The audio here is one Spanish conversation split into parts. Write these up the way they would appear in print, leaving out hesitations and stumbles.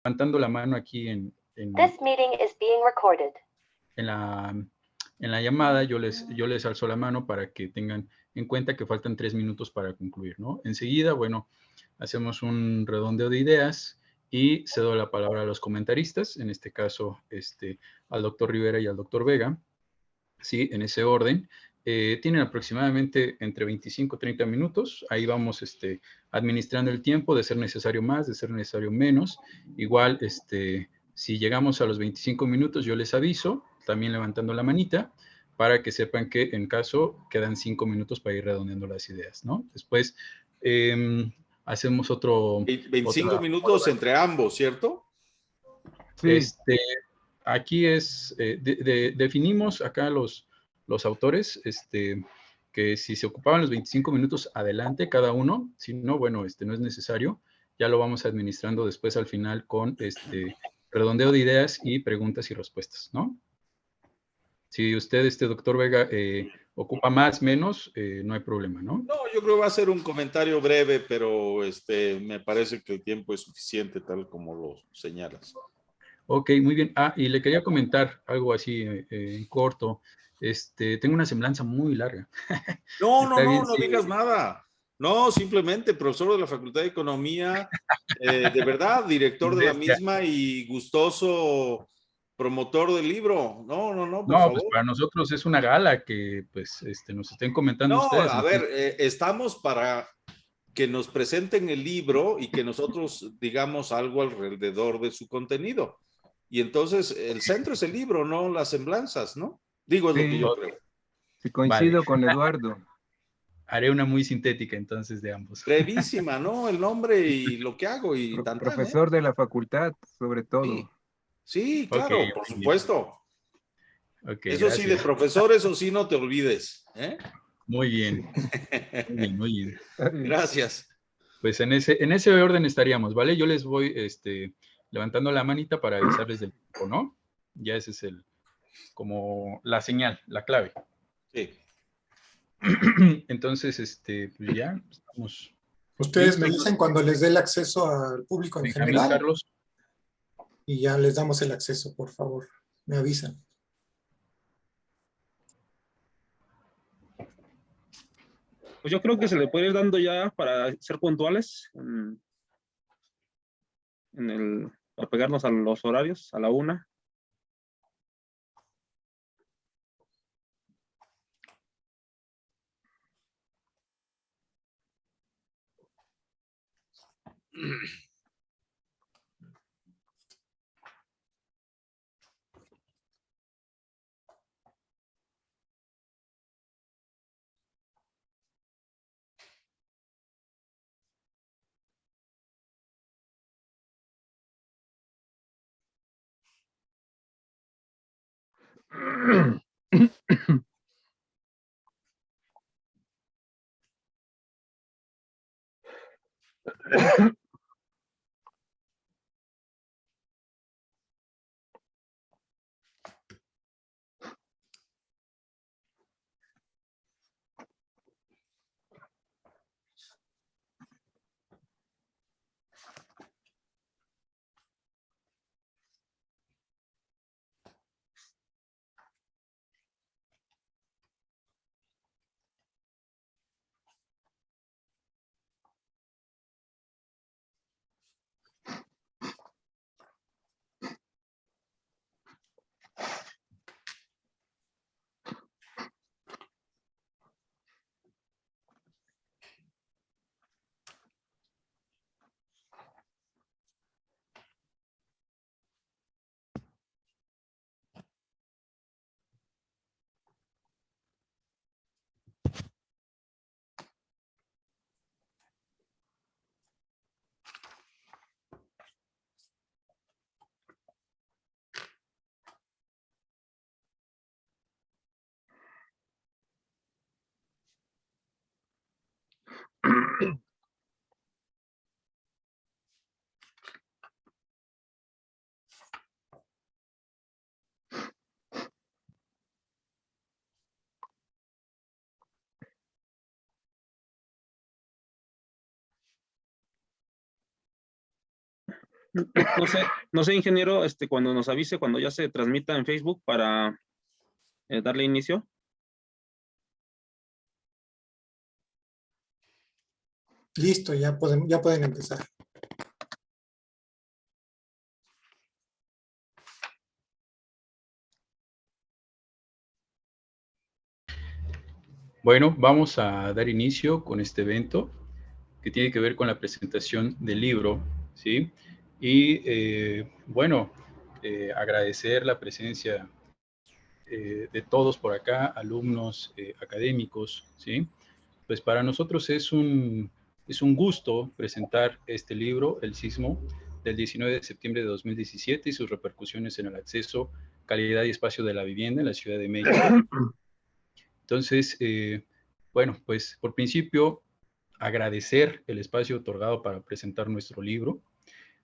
levantando la mano aquí This meeting is being recorded. en la llamada, yo les alzo la mano para que tengan en cuenta que faltan 3 minutos para concluir, ¿no? Enseguida, bueno, hacemos un redondeo de ideas y cedo la palabra a los comentaristas, en este caso, al doctor Rivera y al doctor Vega, ¿sí? En ese orden. Tienen aproximadamente entre 25 y 30 minutos. Ahí vamos administrando el tiempo, de ser necesario más, de ser necesario menos. Igual, si llegamos a los 25 minutos, yo les aviso, también levantando la manita, para que sepan que en caso quedan 5 minutos para ir redondeando las ideas, ¿no? Después hacemos 25 minutos entre ambos, ¿cierto? Sí. Aquí definimos acá los autores, que si se ocupaban los 25 minutos adelante cada uno, si no, bueno, no es necesario, ya lo vamos administrando después al final con redondeo de ideas y preguntas y respuestas, ¿no? Si usted, doctor Vega, ocupa más, menos, no hay problema, ¿no? No, yo creo que va a ser un comentario breve, pero me parece que el tiempo es suficiente, tal como lo señalas. Ok, muy bien. Y le quería comentar algo así en corto. Tengo una semblanza muy larga. No digas nada. No, simplemente profesor de la Facultad de Economía, de verdad, director de la misma y gustoso promotor del libro. No, por favor. Pues para nosotros es una gala que pues nos estén comentando ustedes. A ver, estamos para que nos presenten el libro y que nosotros digamos algo alrededor de su contenido. Y entonces el centro es el libro, no las semblanzas, ¿no? Digo, es lo que yo creo. Sí, coincido con Eduardo. Haré una muy sintética entonces de ambos. Brevísima, ¿no? El nombre y lo que hago y profesor de la facultad, sobre todo. Sí, claro, por supuesto. Okay, eso gracias. Sí, de profesor, eso sí, no te olvides. Muy bien. Muy bien. Gracias. Pues en ese orden estaríamos, ¿vale? Yo les voy levantando la manita para avisarles del tiempo, ¿no? Ya ese es como la señal, la clave. Sí. Entonces, pues ya estamos. Ustedes me dicen cuando les dé el acceso al público en general. Carlos. Y ya les damos el acceso, por favor. Me avisan. Pues yo creo que se le puede ir dando ya para ser puntuales para pegarnos a los horarios, a la 1. No sé, ingeniero, cuando nos avise, cuando ya se transmita en Facebook para darle inicio. Listo, ya pueden empezar. Bueno, vamos a dar inicio con este evento que tiene que ver con la presentación del libro, ¿sí? Y bueno, agradecer la presencia de todos por acá, alumnos, académicos, ¿sí? Pues para nosotros es un gusto presentar este libro, El Sismo, del 19 de septiembre de 2017 y sus repercusiones en el acceso, calidad y espacio de la vivienda en la Ciudad de México. Entonces, bueno, pues por principio, agradecer el espacio otorgado para presentar nuestro libro,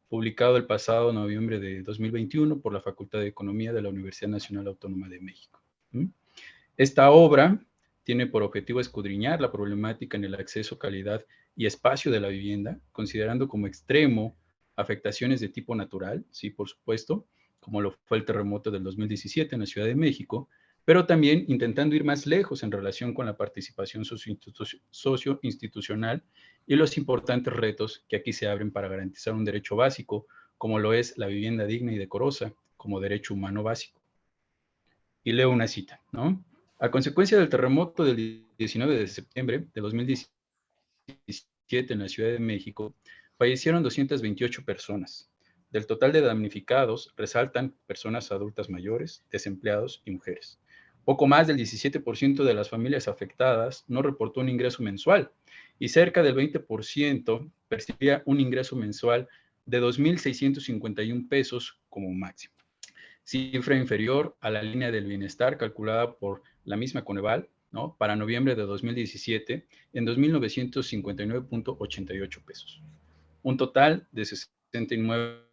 publicado el pasado noviembre de 2021 por la Facultad de Economía de la Universidad Nacional Autónoma de México. Esta obra tiene por objetivo escudriñar la problemática en el acceso, calidad y espacio de la vivienda, considerando como extremo afectaciones de tipo natural, sí, por supuesto, como lo fue el terremoto del 2017 en la Ciudad de México, pero también intentando ir más lejos en relación con la participación socioinstitucional y los importantes retos que aquí se abren para garantizar un derecho básico, como lo es la vivienda digna y decorosa, como derecho humano básico. Y leo una cita, ¿no? A consecuencia del terremoto del 19 de septiembre de 2017 en la Ciudad de México, fallecieron 228 personas. Del total de damnificados, resaltan personas adultas mayores, desempleados y mujeres. Poco más del 17% de las familias afectadas no reportó un ingreso mensual y cerca del 20% percibía un ingreso mensual de 2.651 pesos como máximo, cifra inferior a la línea del bienestar calculada por la misma Coneval, ¿no?, para noviembre de 2017 en 2.959.88 pesos. Un total de 69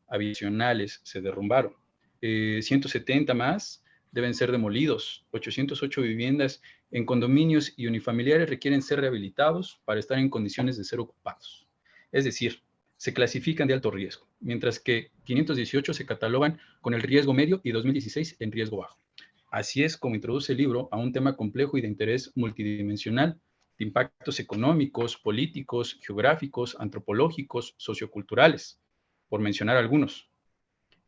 habitacionales se derrumbaron. 170 más deben ser demolidos. 808 viviendas en condominios y unifamiliares requieren ser rehabilitados para estar en condiciones de ser ocupados. Es decir, se clasifican de alto riesgo, mientras que 518 se catalogan con el riesgo medio y 2016 en riesgo bajo. Así es como introduce el libro a un tema complejo y de interés multidimensional, de impactos económicos, políticos, geográficos, antropológicos, socioculturales, por mencionar algunos.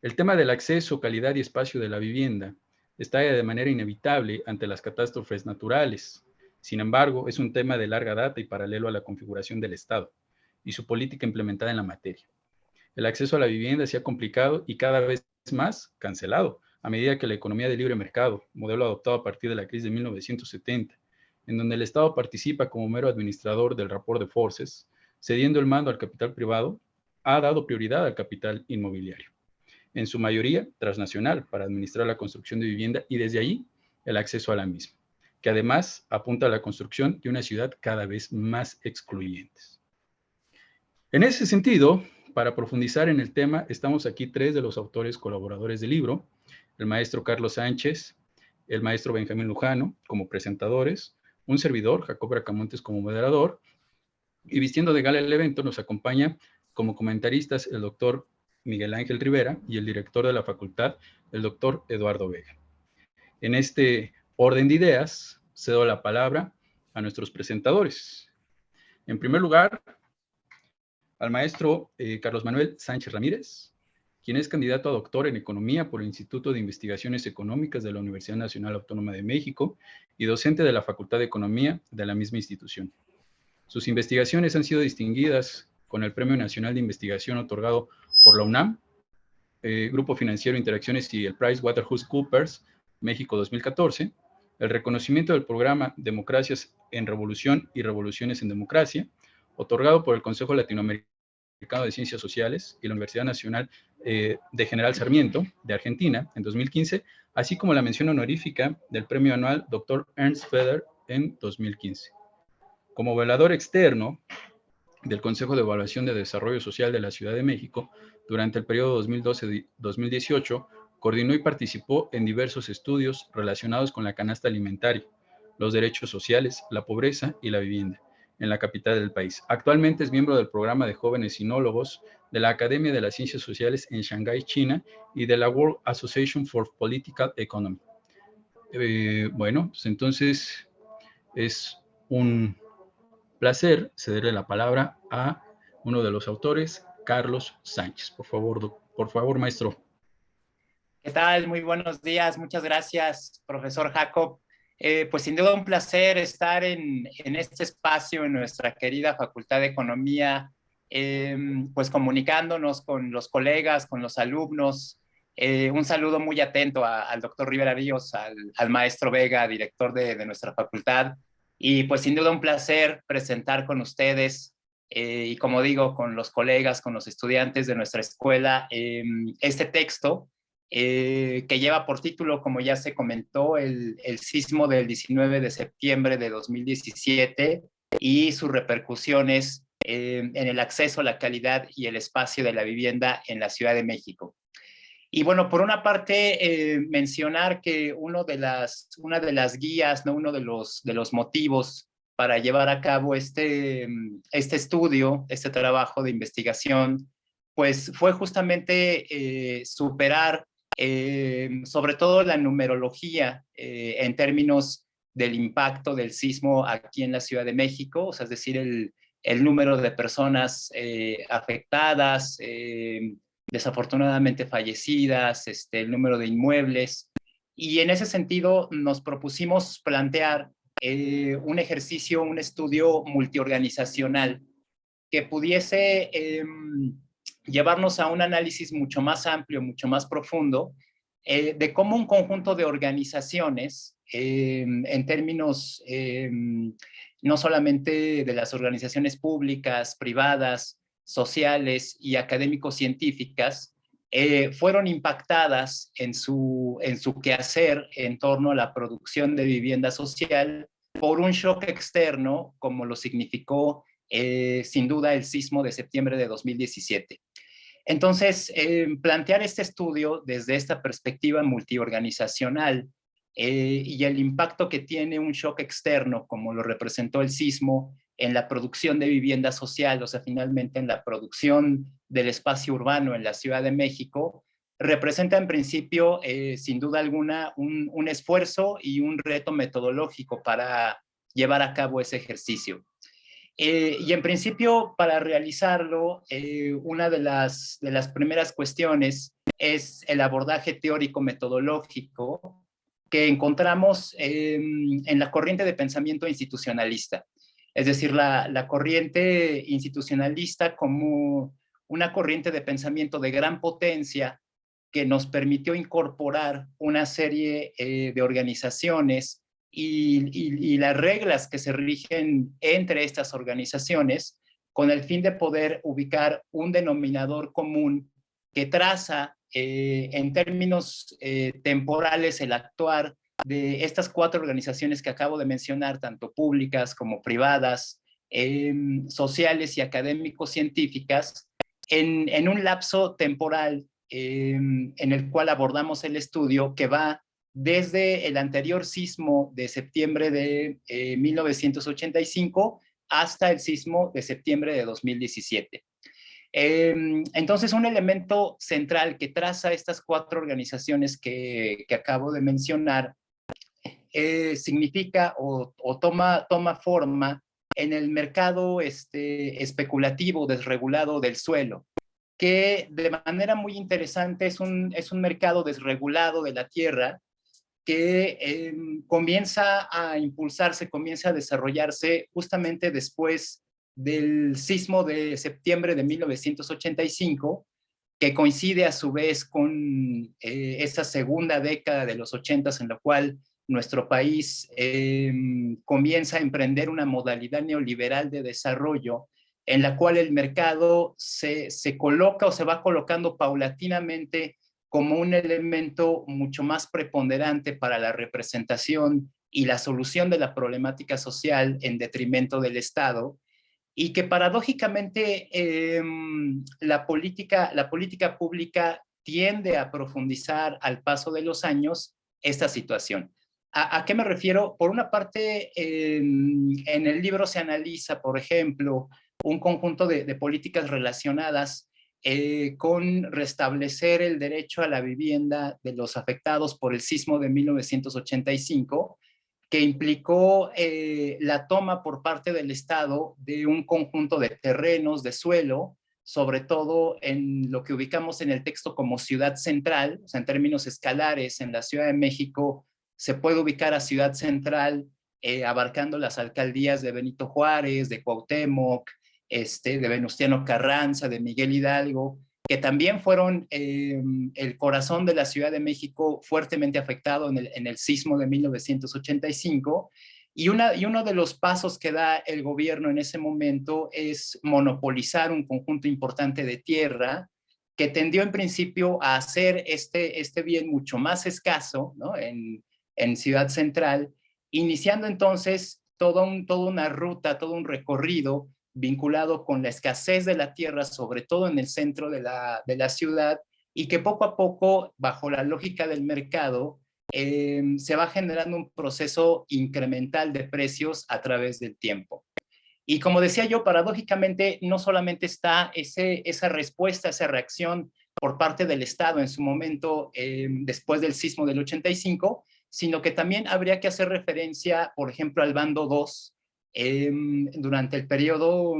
El tema del acceso, calidad y espacio de la vivienda está de manera inevitable ante las catástrofes naturales. Sin embargo, es un tema de larga data y paralelo a la configuración del Estado y su política implementada en la materia. El acceso a la vivienda se ha complicado y cada vez más cancelado a medida que la economía de libre mercado, modelo adoptado a partir de la crisis de 1970, en donde el Estado participa como mero administrador del rapport de forces, cediendo el mando al capital privado, ha dado prioridad al capital inmobiliario, en su mayoría transnacional, para administrar la construcción de vivienda y desde allí el acceso a la misma, que además apunta a la construcción de una ciudad cada vez más excluyente. En ese sentido, para profundizar en el tema, estamos aquí tres de los autores colaboradores del libro: el maestro Carlos Sánchez, el maestro Benjamín Lujano como presentadores, un servidor, Jacob Bracamontes, como moderador, y vistiendo de gala el evento nos acompaña como comentaristas el doctor Miguel Ángel Rivera y el director de la facultad, el doctor Eduardo Vega. En este orden de ideas, cedo la palabra a nuestros presentadores. En primer lugar, al maestro Carlos Manuel Sánchez Ramírez, quien es candidato a doctor en Economía por el Instituto de Investigaciones Económicas de la Universidad Nacional Autónoma de México y docente de la Facultad de Economía de la misma institución. Sus investigaciones han sido distinguidas con el Premio Nacional de Investigación otorgado por la UNAM, Grupo Financiero Interacciones y el PricewaterhouseCoopers México 2014, el reconocimiento del programa Democracias en Revolución y Revoluciones en Democracia, otorgado por el Consejo Latinoamericano de Ciencias Sociales y la Universidad Nacional de General Sarmiento de Argentina en 2015, así como la mención honorífica del Premio Anual Dr. Ernst Feder en 2015. Como evaluador externo del Consejo de Evaluación de Desarrollo Social de la Ciudad de México, durante el periodo 2012-2018, coordinó y participó en diversos estudios relacionados con la canasta alimentaria, los derechos sociales, la pobreza y la vivienda en la capital del país. Actualmente es miembro del programa de jóvenes sinólogos de la Academia de las Ciencias Sociales en Shanghái, China, y de la World Association for Political Economy. Bueno, pues entonces es un placer cederle la palabra a uno de los autores, Carlos Sánchez. Por favor, maestro. ¿Qué tal? Muy buenos días. Muchas gracias, profesor Jacob. Pues sin duda un placer estar en este espacio en nuestra querida Facultad de Economía, pues comunicándonos con los colegas, con los alumnos. Un saludo muy atento al doctor Rivera Ríos, al maestro Vega, director de nuestra facultad. Y pues sin duda un placer presentar con ustedes y como digo, con los colegas, con los estudiantes de nuestra escuela, este texto que lleva por título, como ya se comentó, el sismo del 19 de septiembre de 2017 y sus repercusiones en el acceso, la calidad y el espacio de la vivienda en la Ciudad de México. Y bueno, por una parte, mencionar que una de las guías, ¿no? Uno de los motivos para llevar a cabo este estudio, este trabajo de investigación, pues fue justamente superar sobre todo la numerología en términos del impacto del sismo aquí en la Ciudad de México, o sea, es decir, el número de personas afectadas, desafortunadamente fallecidas, el número de inmuebles. Y en ese sentido nos propusimos plantear un ejercicio, un estudio multiorganizacional que pudiese llevarnos a un análisis mucho más amplio, mucho más profundo, de cómo un conjunto de organizaciones, en términos no solamente de las organizaciones públicas, privadas, sociales y académico-científicas, fueron impactadas en su quehacer en torno a la producción de vivienda social por un shock externo, como lo significó sin duda el sismo de septiembre de 2017. Entonces, plantear este estudio desde esta perspectiva multiorganizacional y el impacto que tiene un shock externo, como lo representó el sismo, en la producción de vivienda social, o sea, finalmente en la producción del espacio urbano en la Ciudad de México, representa en principio, sin duda alguna, un esfuerzo y un reto metodológico para llevar a cabo ese ejercicio. Y en principio, para realizarlo, una de las primeras cuestiones es el abordaje teórico-metodológico que encontramos en la corriente de pensamiento institucionalista. Es decir, la corriente institucionalista como una corriente de pensamiento de gran potencia que nos permitió incorporar una serie de organizaciones y las reglas que se rigen entre estas organizaciones con el fin de poder ubicar un denominador común que traza en términos temporales el actuar de estas 4 organizaciones que acabo de mencionar, tanto públicas como privadas, sociales y académico-científicas, en un lapso temporal en el cual abordamos el estudio que va desde el anterior sismo de septiembre de 1985 hasta el sismo de septiembre de 2017. Entonces, un elemento central que traza estas 4 organizaciones que acabo de mencionar significa o toma forma en el mercado especulativo desregulado del suelo, que de manera muy interesante es un mercado desregulado de la tierra que comienza a impulsarse, comienza a desarrollarse justamente después del sismo de septiembre de 1985, que coincide a su vez con esa segunda década de los 80s en la cual nuestro país comienza a emprender una modalidad neoliberal de desarrollo en la cual el mercado se coloca o se va colocando paulatinamente como un elemento mucho más preponderante para la representación y la solución de la problemática social en detrimento del Estado, y que paradójicamente la política pública tiende a profundizar al paso de los años esta situación. ¿A qué me refiero? Por una parte, en el libro se analiza, por ejemplo, un conjunto de políticas relacionadas con restablecer el derecho a la vivienda de los afectados por el sismo de 1985, que implicó la toma por parte del Estado de un conjunto de terrenos, de suelo, sobre todo en lo que ubicamos en el texto como ciudad central, o sea, en términos escalares, en la Ciudad de México se puede ubicar a ciudad central abarcando las alcaldías de Benito Juárez, de Cuauhtémoc, de Venustiano Carranza, de Miguel Hidalgo, que también fueron el corazón de la Ciudad de México fuertemente afectado en el sismo de 1985. Y uno de los pasos que da el gobierno en ese momento es monopolizar un conjunto importante de tierra que tendió en principio a hacer este bien mucho más escaso, ¿no? en Ciudad Central, iniciando entonces toda una ruta, todo un recorrido vinculado con la escasez de la tierra, sobre todo en el centro de la ciudad, y que poco a poco, bajo la lógica del mercado, se va generando un proceso incremental de precios a través del tiempo. Y como decía yo, paradójicamente, no solamente está esa respuesta, esa reacción por parte del Estado en su momento, después del sismo del 85, sino que también habría que hacer referencia, por ejemplo, al bando 2, durante el periodo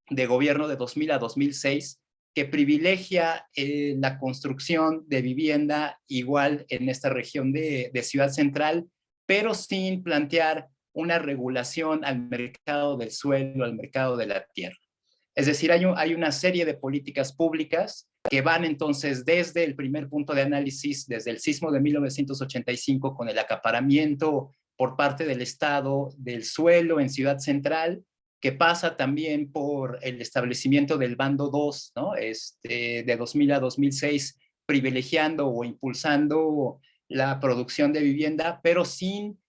de gobierno de 2000 a 2006, que privilegia la construcción de vivienda igual en esta región de Ciudad Central, pero sin plantear una regulación al mercado del suelo, al mercado de la tierra. Es decir, hay una serie de políticas públicas que van entonces desde el primer punto de análisis, desde el sismo de 1985, con el acaparamiento por parte del Estado del suelo en Ciudad Central, que pasa también por el establecimiento del bando 2, ¿no? De 2000 a 2006, privilegiando o impulsando la producción de vivienda, pero sin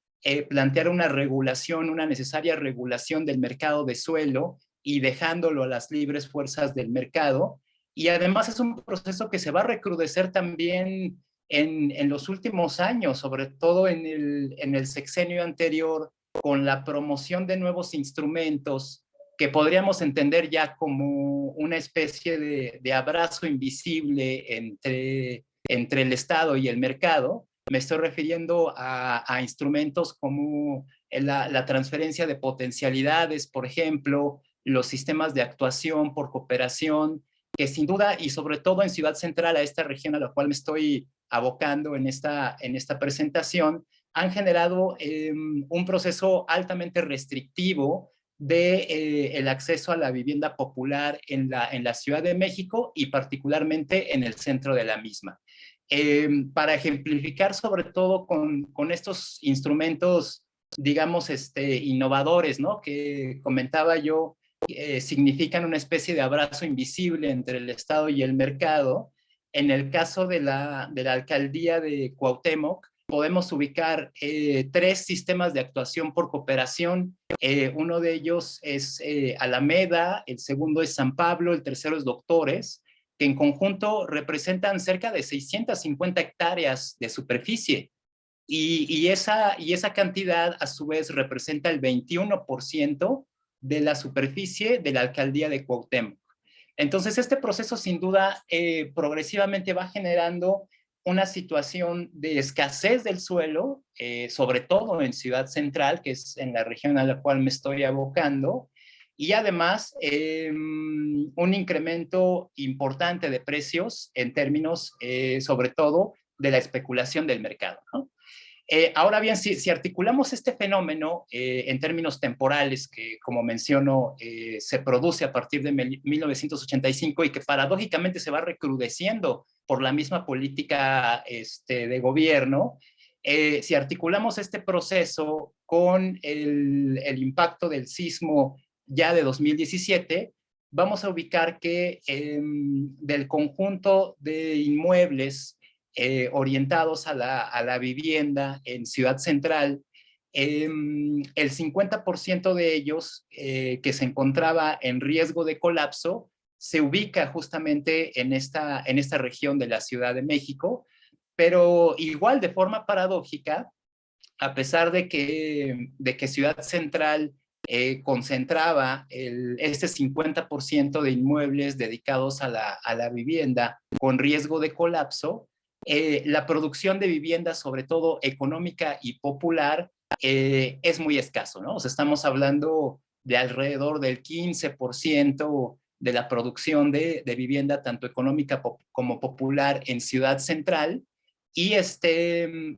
plantear una regulación, una necesaria regulación del mercado de suelo y dejándolo a las libres fuerzas del mercado. Y además es un proceso que se va a recrudecer también en los últimos años, sobre todo en el sexenio anterior, con la promoción de nuevos instrumentos que podríamos entender ya como una especie de abrazo invisible entre el Estado y el mercado. Me estoy refiriendo a instrumentos como la transferencia de potencialidades, por ejemplo, los sistemas de actuación por cooperación, que sin duda, y sobre todo en Ciudad Central, a esta región a la cual me estoy abocando en esta presentación, han generado un proceso altamente restrictivo de el acceso a la vivienda popular en la Ciudad de México y particularmente en el centro de la misma. Para ejemplificar sobre todo con estos instrumentos, digamos, innovadores, ¿no? Que comentaba yo, significan una especie de abrazo invisible entre el Estado y el mercado. En el caso de la alcaldía de Cuauhtémoc, podemos ubicar 3 sistemas de actuación por cooperación. Uno de ellos es Alameda, el segundo es San Pablo, el tercero es Doctores, que en conjunto representan cerca de 650 hectáreas de superficie. Y esa cantidad, a su vez, representa el 21% de la superficie de la alcaldía de Cuauhtémoc. Entonces, este proceso, sin duda, progresivamente va generando una situación de escasez del suelo, sobre todo en Ciudad Central, que es en la región a la cual me estoy abocando, y además un incremento importante de precios en términos, sobre todo, de la especulación del mercado, ¿no? Ahora bien, si articulamos este fenómeno en términos temporales, que como menciono, se produce a partir de 1985 y que paradójicamente se va recrudeciendo por la misma política de gobierno, si articulamos este proceso con el impacto del sismo ya de 2017, vamos a ubicar que del conjunto de inmuebles orientados a la vivienda en Ciudad Central, el 50% de ellos que se encontraba en riesgo de colapso se ubica justamente en esta región de la Ciudad de México, pero igual de forma paradójica, a pesar de que Ciudad Central concentraba este 50% de inmuebles dedicados a la vivienda con riesgo de colapso, la producción de vivienda, sobre todo económica y popular, es muy escaso, ¿no? O sea, estamos hablando de alrededor del 15% de la producción de vivienda, tanto económica como popular, en Ciudad Central. Y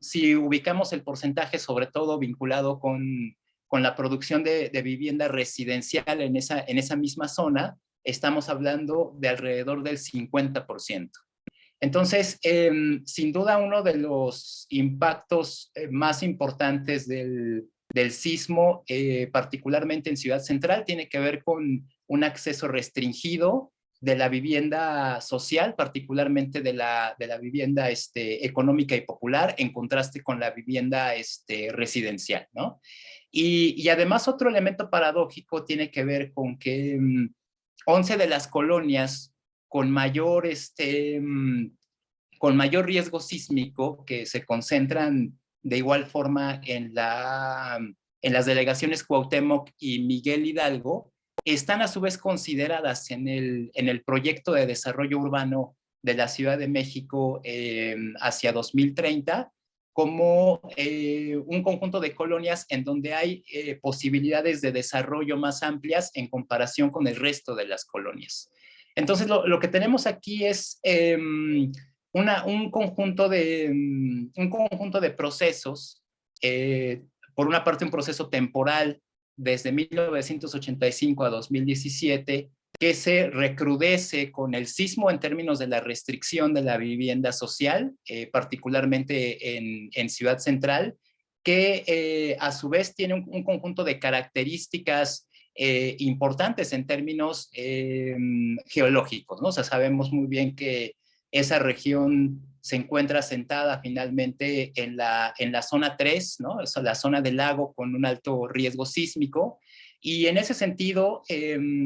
si ubicamos el porcentaje, sobre todo vinculado con la producción de vivienda residencial en esa misma zona, estamos hablando de alrededor del 50%. Entonces, sin duda, uno de los impactos más importantes del sismo, particularmente en Ciudad Central, tiene que ver con un acceso restringido de la vivienda social, particularmente de la vivienda económica y popular, en contraste con la vivienda residencial, ¿no? Y además, otro elemento paradójico tiene que ver con que 11 de las colonias con mayor riesgo sísmico, que se concentran de igual forma en las delegaciones Cuauhtémoc y Miguel Hidalgo, están a su vez consideradas en el proyecto de desarrollo urbano de la Ciudad de México hacia 2030, como un conjunto de colonias en donde hay posibilidades de desarrollo más amplias en comparación con el resto de las colonias. Entonces, lo que tenemos aquí es un conjunto de procesos, por una parte un proceso temporal desde 1985 a 2017, que se recrudece con el sismo en términos de la restricción de la vivienda social, particularmente en Ciudad Central, que a su vez tiene un conjunto de características importantes en términos geológicos, ¿no? O sea, sabemos muy bien que esa región se encuentra asentada finalmente en la zona 3, ¿no? O sea, la zona del lago con un alto riesgo sísmico. Y en ese sentido,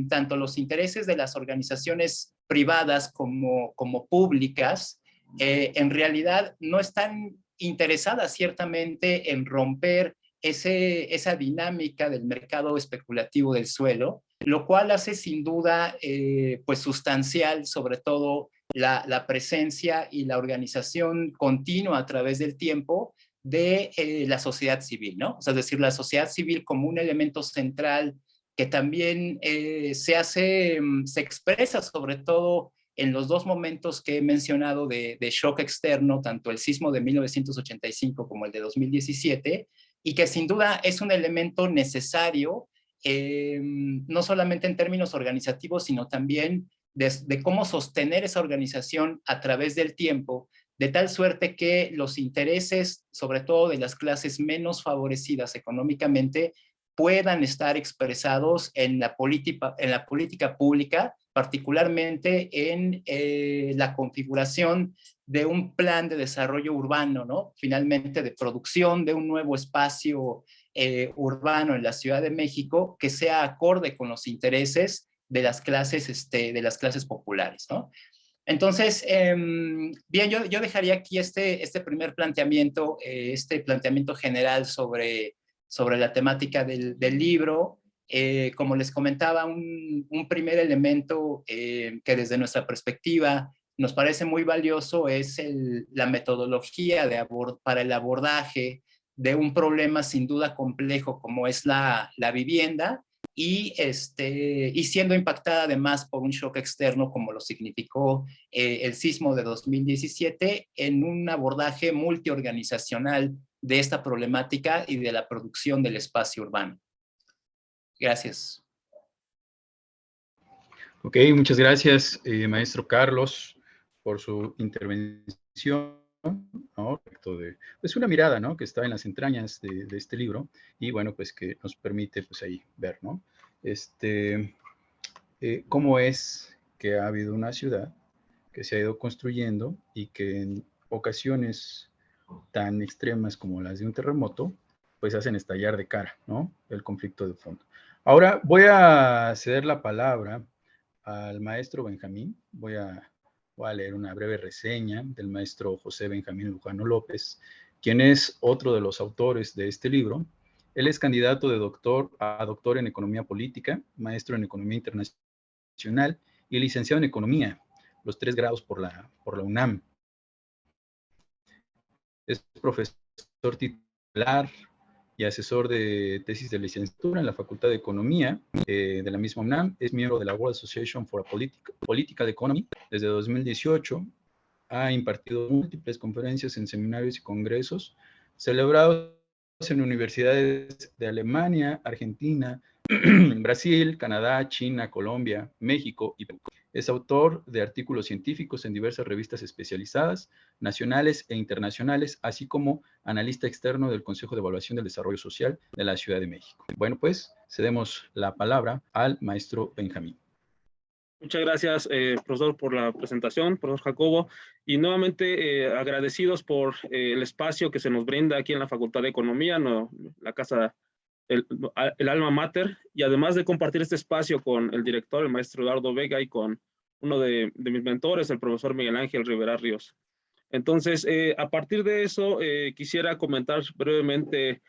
tanto los intereses de las organizaciones privadas como públicas, en realidad no están interesadas ciertamente en romper esa dinámica del mercado especulativo del suelo, lo cual hace sin duda pues sustancial, sobre todo, la presencia y la organización continua a través del tiempo de la sociedad civil, ¿no? O sea, es decir, la sociedad civil como un elemento central que también se expresa sobre todo en los dos momentos que he mencionado de shock externo, tanto el sismo de 1985 como el de 2017, y que sin duda es un elemento necesario, no solamente en términos organizativos, sino también de cómo sostener esa organización a través del tiempo, de tal suerte que los intereses, sobre todo de las clases menos favorecidas económicamente, puedan estar expresados en la política pública, particularmente en la configuración de un plan de desarrollo urbano, ¿no? Finalmente, de producción de un nuevo espacio urbano en la Ciudad de México que sea acorde con los intereses de las clases populares, ¿no? Entonces, bien, yo dejaría aquí este primer planteamiento, este planteamiento general sobre la temática del libro. Como les comentaba, un primer elemento que desde nuestra perspectiva nos parece muy valioso es la metodología para el abordaje de un problema sin duda complejo como es la vivienda, y siendo impactada además por un shock externo como lo significó el sismo de 2017, en un abordaje multiorganizacional de esta problemática y de la producción del espacio urbano. Gracias. Ok, muchas gracias, maestro Carlos, por su intervención, ¿no? Pues una mirada, ¿no? Que está en las entrañas de este libro y, bueno, pues que nos permite, pues ahí ver, ¿no? Cómo es que ha habido una ciudad que se ha ido construyendo y que en ocasiones tan extremas como las de un terremoto, pues hacen estallar de cara, ¿no? El conflicto de fondo. Ahora voy a ceder la palabra al maestro Benjamín. Voy a leer una breve reseña del maestro José Benjamín Lujano López, quien es otro de los autores de este libro Él es candidato de doctor en Economía Política, maestro en Economía Internacional y licenciado en Economía, los 3 grados por la UNAM. Es profesor titular y asesor de tesis de licenciatura en la Facultad de Economía de la misma UNAM. Es miembro de la World Association for Political Economy desde 2018. Ha impartido múltiples conferencias en seminarios y congresos celebrados en universidades de Alemania, Argentina, Brasil, Canadá, China, Colombia, México y Perú. Es autor de artículos científicos en diversas revistas especializadas, nacionales e internacionales, así como analista externo del Consejo de Evaluación del Desarrollo Social de la Ciudad de México. Bueno, pues cedemos la palabra al maestro Benjamín. Muchas gracias, profesor, por la presentación, profesor Jacobo, y nuevamente agradecidos por el espacio que se nos brinda aquí en la Facultad de Economía, la casa, el alma mater, y además de compartir este espacio con el director, el maestro Eduardo Vega, y con uno de mis mentores, el profesor Miguel Ángel Rivera Ríos. Entonces, a partir de eso, quisiera comentar brevemente,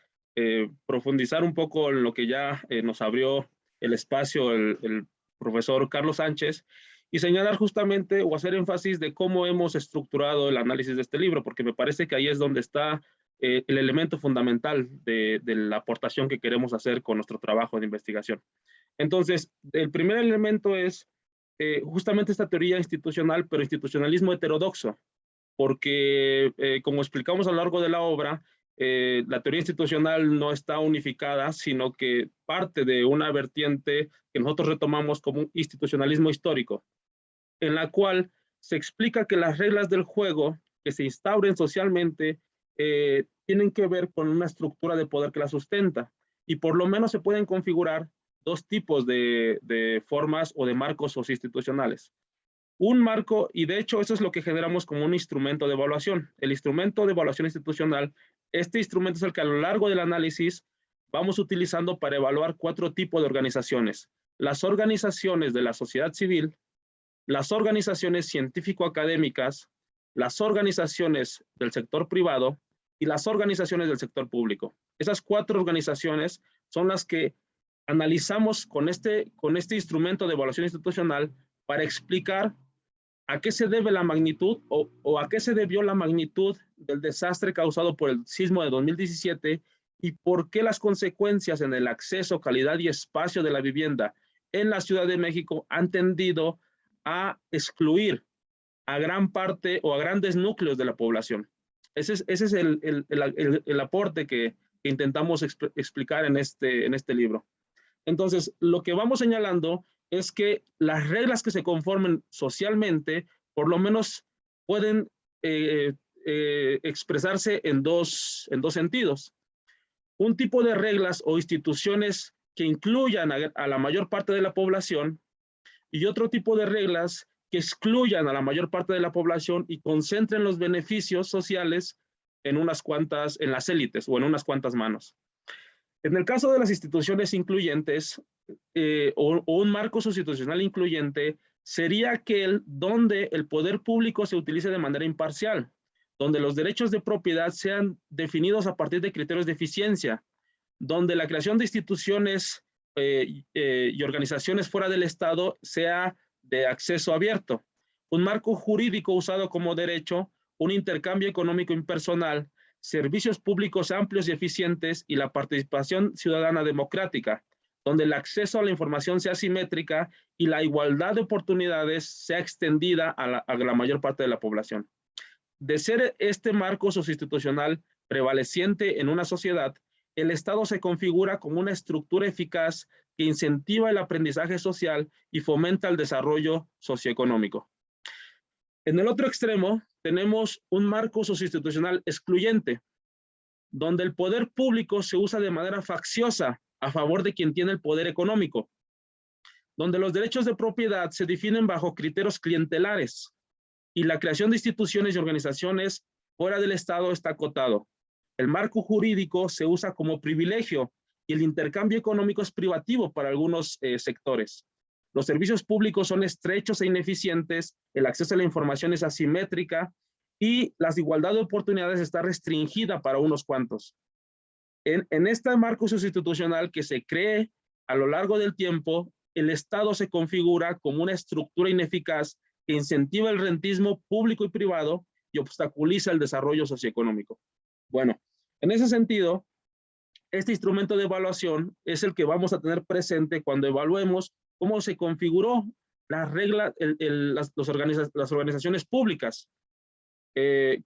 profundizar un poco en lo que ya nos abrió el espacio, el profesor Carlos Sánchez, y señalar justamente o hacer énfasis de cómo hemos estructurado el análisis de este libro, porque me parece que ahí es donde está el elemento fundamental de la aportación que queremos hacer con nuestro trabajo de investigación. Entonces, el primer elemento es justamente esta teoría institucional, pero institucionalismo heterodoxo, porque como explicamos a lo largo de la obra, la teoría institucional no está unificada, sino que parte de una vertiente que nosotros retomamos como un institucionalismo histórico, en la cual se explica que las reglas del juego que se instauren socialmente tienen que ver con una estructura de poder que la sustenta, y por lo menos se pueden configurar 2 tipos de formas o de marcos socioinstitucionales. Un marco, y de hecho eso es lo que generamos como un instrumento de evaluación. El instrumento de evaluación institucional, este instrumento es el que a lo largo del análisis vamos utilizando para evaluar 4 tipos de organizaciones. Las organizaciones de la sociedad civil, las organizaciones científico-académicas, las organizaciones del sector privado y las organizaciones del sector público. Esas 4 organizaciones son las que analizamos con este instrumento de evaluación institucional para explicar a qué se debe la magnitud o a qué se debió la magnitud del desastre causado por el sismo de 2017 y por qué las consecuencias en el acceso, calidad y espacio de la vivienda en la Ciudad de México han tendido a excluir a gran parte o a grandes núcleos de la población. Ese es el aporte que intentamos explicar en este libro. Entonces, lo que vamos señalando es que las reglas que se conformen socialmente, por lo menos pueden expresarse en dos sentidos. Un tipo de reglas o instituciones que incluyan a la mayor parte de la población, y otro tipo de reglas que excluyan a la mayor parte de la población y concentren los beneficios sociales en las élites o en unas cuantas manos. En el caso de las instituciones incluyentes, o un marco socioinstitucional incluyente, sería aquel donde el poder público se utilice de manera imparcial, donde los derechos de propiedad sean definidos a partir de criterios de eficiencia, donde la creación de instituciones y organizaciones fuera del Estado sea de acceso abierto, un marco jurídico usado como derecho, un intercambio económico impersonal, servicios públicos amplios y eficientes y la participación ciudadana democrática, donde el acceso a la información sea simétrica y la igualdad de oportunidades sea extendida a la mayor parte de la población. De ser este marco socioinstitucional prevaleciente en una sociedad, el Estado se configura como una estructura eficaz que incentiva el aprendizaje social y fomenta el desarrollo socioeconómico. En el otro extremo, tenemos un marco socioinstitucional excluyente, donde el poder público se usa de manera facciosa a favor de quien tiene el poder económico, donde los derechos de propiedad se definen bajo criterios clientelares y la creación de instituciones y organizaciones fuera del Estado está acotado. El marco jurídico se usa como privilegio y el intercambio económico es privativo para algunos sectores. Los servicios públicos son estrechos e ineficientes, el acceso a la información es asimétrica y la igualdad de oportunidades está restringida para unos cuantos. En este marco socioinstitucional que se cree a lo largo del tiempo, el Estado se configura como una estructura ineficaz que incentiva el rentismo público y privado y obstaculiza el desarrollo socioeconómico. Bueno, en ese sentido, este instrumento de evaluación es el que vamos a tener presente cuando evaluemos cómo se configuró las reglas, las organizaciones públicas que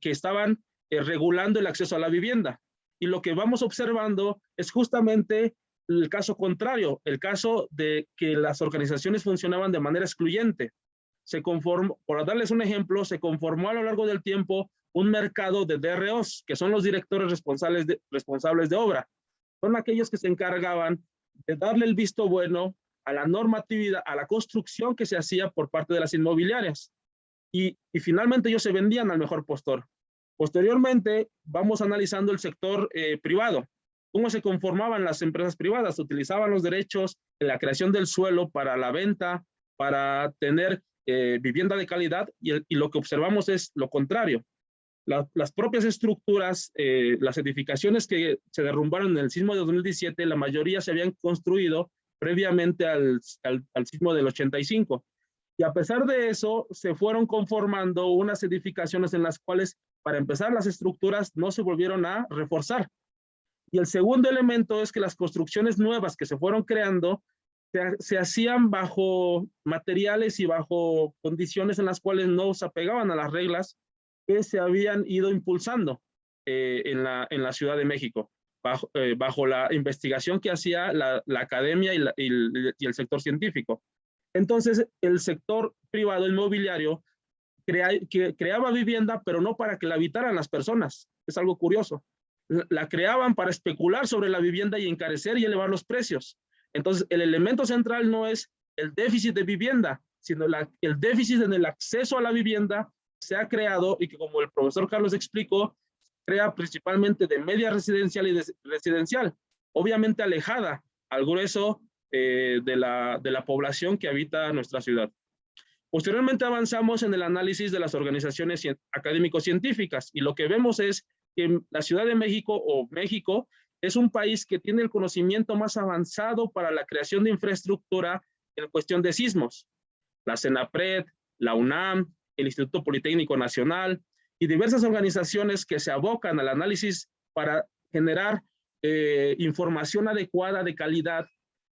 estaban regulando el acceso a la vivienda. Y lo que vamos observando es justamente el caso contrario, el caso de que las organizaciones funcionaban de manera excluyente. Se conformó, por darles un ejemplo, se conformó a lo largo del tiempo un mercado de DROs, que son los directores responsables de obra. Son aquellos que se encargaban de darle el visto bueno a la normatividad, a la construcción que se hacía por parte de las inmobiliarias. Y finalmente ellos se vendían al mejor postor. Posteriormente, vamos analizando el sector privado. ¿Cómo se conformaban las empresas privadas? Utilizaban los derechos en la creación del suelo para la venta, para tener vivienda de calidad, y lo que observamos es lo contrario. Las propias estructuras, las edificaciones que se derrumbaron en el sismo de 2017, la mayoría se habían construido previamente al sismo del 85. Y a pesar de eso, se fueron conformando unas edificaciones en las cuales, para empezar, las estructuras no se volvieron a reforzar. Y el segundo elemento es que las construcciones nuevas que se fueron creando se hacían bajo materiales y bajo condiciones en las cuales no se apegaban a las reglas que se habían ido impulsando en la Ciudad de México, bajo la investigación que hacía la academia y el sector científico. Entonces, el sector privado inmobiliario creaba vivienda, pero no para que la habitaran las personas. Es algo curioso. La creaban para especular sobre la vivienda y encarecer y elevar los precios. Entonces, el elemento central no es el déficit de vivienda, sino el déficit en el acceso a la vivienda se ha creado, y que, como el profesor Carlos explicó, crea principalmente de media residencial y de residencial, obviamente alejada al grueso de la población que habita nuestra ciudad. Posteriormente avanzamos en el análisis de las organizaciones académico-científicas, y lo que vemos es que la Ciudad de México, o México, es un país que tiene el conocimiento más avanzado para la creación de infraestructura en cuestión de sismos. La CENAPRED, la UNAM, el Instituto Politécnico Nacional y diversas organizaciones que se abocan al análisis para generar información adecuada, de calidad,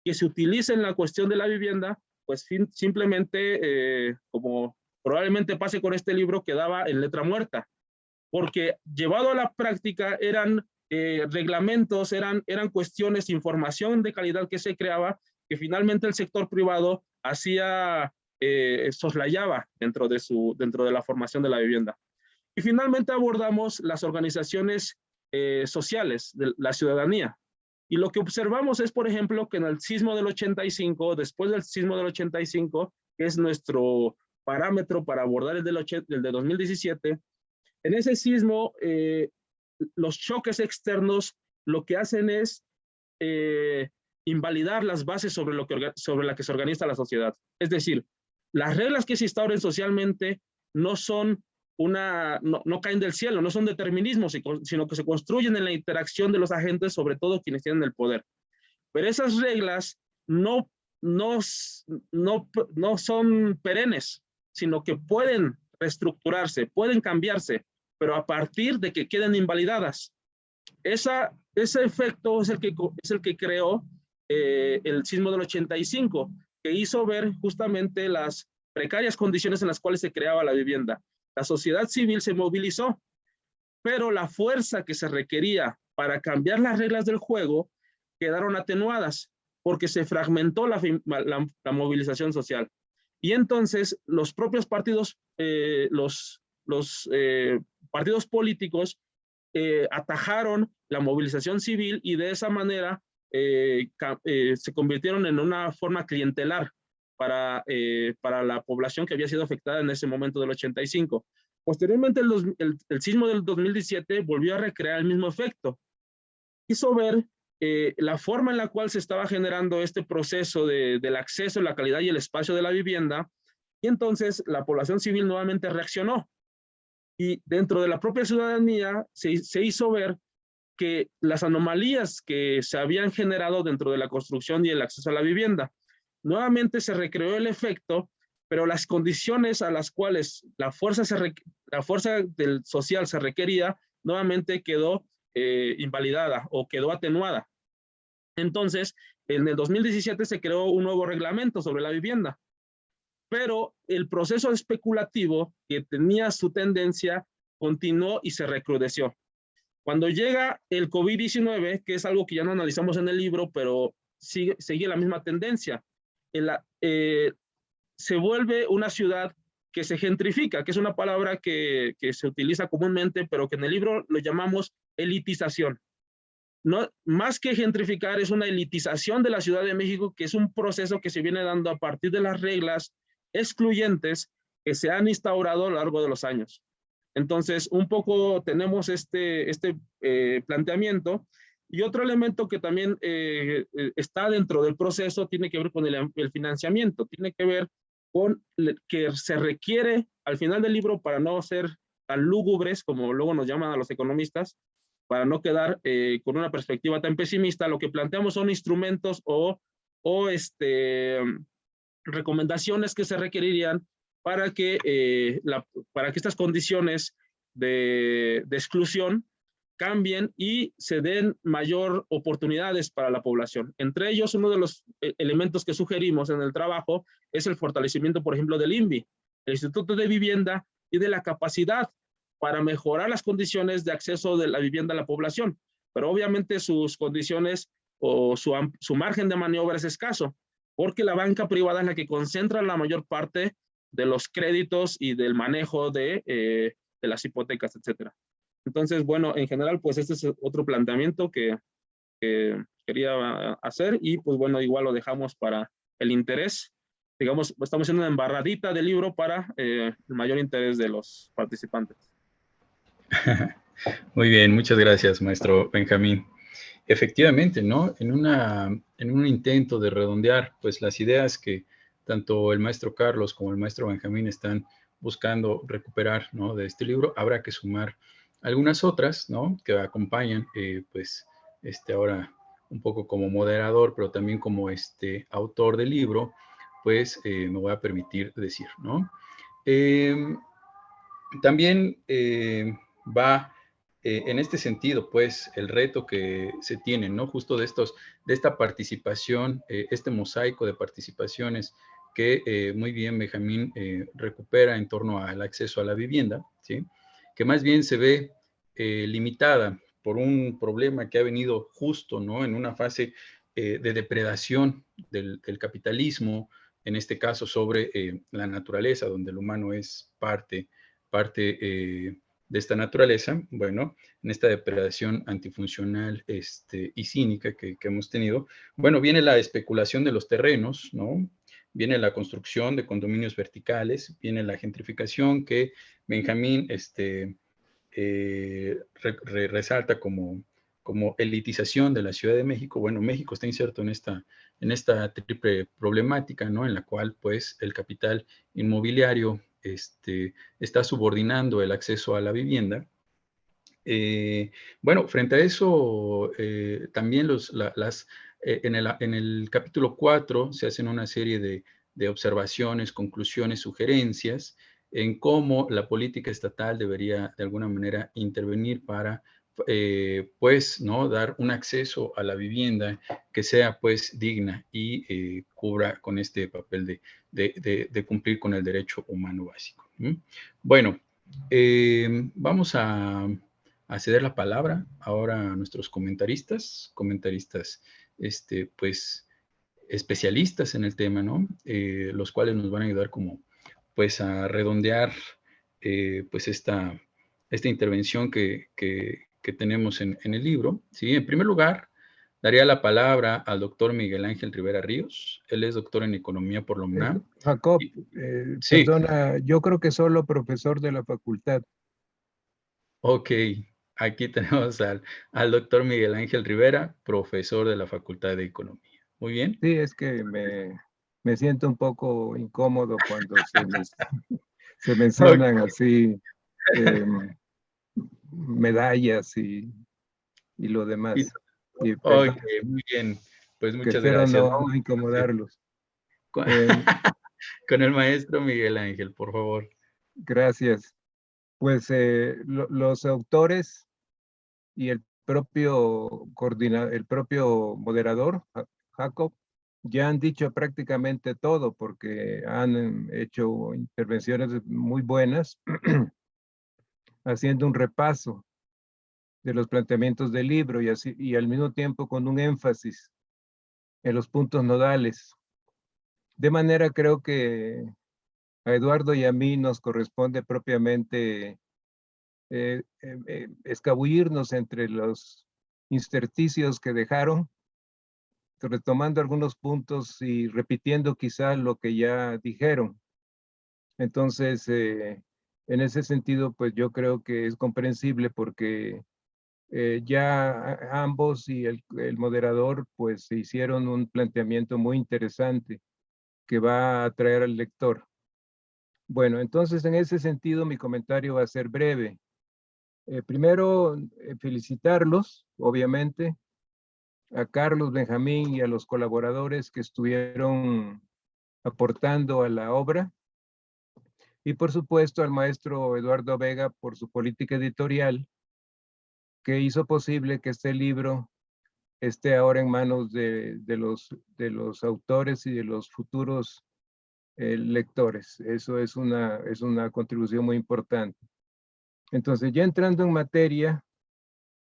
que se utilice en la cuestión de la vivienda, pues simplemente, como probablemente pase con este libro, quedaba en letra muerta, porque llevado a la práctica eran reglamentos, eran cuestiones, información de calidad que se creaba, que finalmente el sector privado hacía, soslayaba dentro de la formación de la vivienda. Y finalmente abordamos las organizaciones sociales de la ciudadanía. Y lo que observamos es, por ejemplo, que en el sismo del 85, después del sismo del 85, que es nuestro parámetro para abordar el de 2017, en ese sismo, los choques externos lo que hacen es invalidar las bases sobre la que se organiza la sociedad. Es decir, las reglas que se instauren socialmente no son no caen del cielo, no son determinismos, sino que se construyen en la interacción de los agentes, sobre todo quienes tienen el poder. Pero esas reglas no son perennes, sino que pueden reestructurarse, pueden cambiarse, pero a partir de que queden invalidadas. Ese efecto es el que creó el sismo del 85, que hizo ver justamente las precarias condiciones en las cuales se creaba la vivienda. La sociedad civil se movilizó, pero la fuerza que se requería para cambiar las reglas del juego quedaron atenuadas, porque se fragmentó la movilización social. Y entonces los propios partidos, partidos políticos atajaron la movilización civil, y de esa manera se convirtieron en una forma clientelar para la población que había sido afectada en ese momento del 85. Posteriormente, el sismo del 2017 volvió a recrear el mismo efecto. Hizo ver la forma en la cual se estaba generando este proceso del acceso, la calidad y el espacio de la vivienda, y entonces la población civil nuevamente reaccionó. Y dentro de la propia ciudadanía se hizo ver que las anomalías que se habían generado dentro de la construcción y el acceso a la vivienda. Nuevamente se recreó el efecto, pero las condiciones a las cuales la fuerza del social se requería, nuevamente quedó invalidada o quedó atenuada. Entonces, en el 2017 se creó un nuevo reglamento sobre la vivienda, pero el proceso especulativo que tenía su tendencia continuó y se recrudeció. Cuando llega el COVID-19, que es algo que ya no analizamos en el libro, pero sigue la misma tendencia, se vuelve una ciudad que se gentrifica, que es una palabra que se utiliza comúnmente, pero que en el libro lo llamamos elitización. No, más que gentrificar, es una elitización de la Ciudad de México, que es un proceso que se viene dando a partir de las reglas excluyentes que se han instaurado a lo largo de los años. Entonces, un poco tenemos este planteamiento. Y otro elemento que también está dentro del proceso tiene que ver con el financiamiento, tiene que ver con que se requiere al final del libro, para no ser tan lúgubres como luego nos llaman a los economistas, para no quedar con una perspectiva tan pesimista, lo que planteamos son instrumentos o recomendaciones que se requerirían para que estas condiciones de exclusión cambien y se den mayor oportunidades para la población. Entre ellos, uno de los elementos que sugerimos en el trabajo es el fortalecimiento, por ejemplo, del INVI, el Instituto de Vivienda, y de la capacidad para mejorar las condiciones de acceso de la vivienda a la población. Pero obviamente sus condiciones o su margen de maniobra es escaso, porque la banca privada es la que concentra la mayor parte de los créditos y del manejo de las hipotecas, etcétera. Entonces, bueno, en general, pues este es otro planteamiento que quería hacer, y pues bueno, igual lo dejamos para el interés. Digamos, estamos haciendo una embarradita del libro para el mayor interés de los participantes. Muy bien, muchas gracias, maestro Benjamín. Efectivamente, ¿no? En un intento de redondear, pues, las ideas que tanto el maestro Carlos como el maestro Benjamín están buscando recuperar, ¿no?, de este libro, habrá que sumar algunas otras, ¿no?, que acompañan, pues, ahora un poco como moderador, pero también como autor del libro, pues, me voy a permitir decir, ¿no? También va en este sentido, pues, el reto que se tiene, ¿no? Justo de esta participación, este mosaico de participaciones que muy bien Benjamín recupera en torno al acceso a la vivienda, ¿sí? Que más bien se ve limitada por un problema que ha venido justo, ¿no?, en una fase de depredación del capitalismo, en este caso sobre la naturaleza, donde el humano es parte de esta naturaleza. Bueno, en esta depredación antifuncional y cínica que hemos tenido, bueno, viene la especulación de los terrenos, ¿no? Viene la construcción de condominios verticales, viene la gentrificación que Benjamín resalta como elitización de la Ciudad de México. Bueno, México está inserto en esta triple problemática, ¿no?, en la cual, pues, el capital inmobiliario está subordinando el acceso a la vivienda. Bueno, frente a eso, también en el capítulo 4 se hacen una serie de observaciones, conclusiones, sugerencias en cómo la política estatal debería de alguna manera intervenir para pues, ¿no?, dar un acceso a la vivienda que sea, pues, digna y cubra con este papel de cumplir con el derecho humano básico. Bueno, vamos a ceder la palabra ahora a nuestros comentaristas, pues, especialistas en el tema, ¿no? Los cuales nos van a ayudar como, pues, a redondear, pues, esta intervención que tenemos en el libro, ¿sí? En primer lugar, daría la palabra al doctor Miguel Ángel Rivera Ríos. Él es doctor en Economía por la UNAM. Jacob, sí. Perdona, yo creo que solo profesor de la facultad. Ok, aquí tenemos al doctor Miguel Ángel Rivera, profesor de la Facultad de Economía. Muy bien. Sí, es que me siento un poco incómodo cuando se mencionan así medallas y y lo demás. Y Ok, perdón, muy bien. Pues que muchas espero gracias. no Vamos incomodarlos. con, Eh, con el maestro Miguel Ángel, por favor. gracias. Pues los autores y el propio el propio moderador, Jacob, ya han dicho prácticamente todo porque han hecho intervenciones muy buenas haciendo un repaso de los planteamientos del libro y, así, y al mismo tiempo con un énfasis en los puntos nodales. De manera creo que a Eduardo y a mí nos corresponde propiamente escabullirnos entre los intersticios que dejaron, retomando algunos puntos y repitiendo quizá lo que ya dijeron. Entonces, en ese sentido, pues yo creo que es comprensible porque ya ambos y el moderador pues se hicieron un planteamiento muy interesante que va a atraer al lector. Bueno, entonces en ese sentido mi comentario va a ser breve. Primero, felicitarlos, obviamente, a Carlos, Benjamín y a los colaboradores que estuvieron aportando a la obra. Y por supuesto al maestro Eduardo Vega por su política editorial que hizo posible que este libro esté ahora en manos de los autores y de los futuros lectores. Eso es una contribución muy importante. Entonces, ya entrando en materia,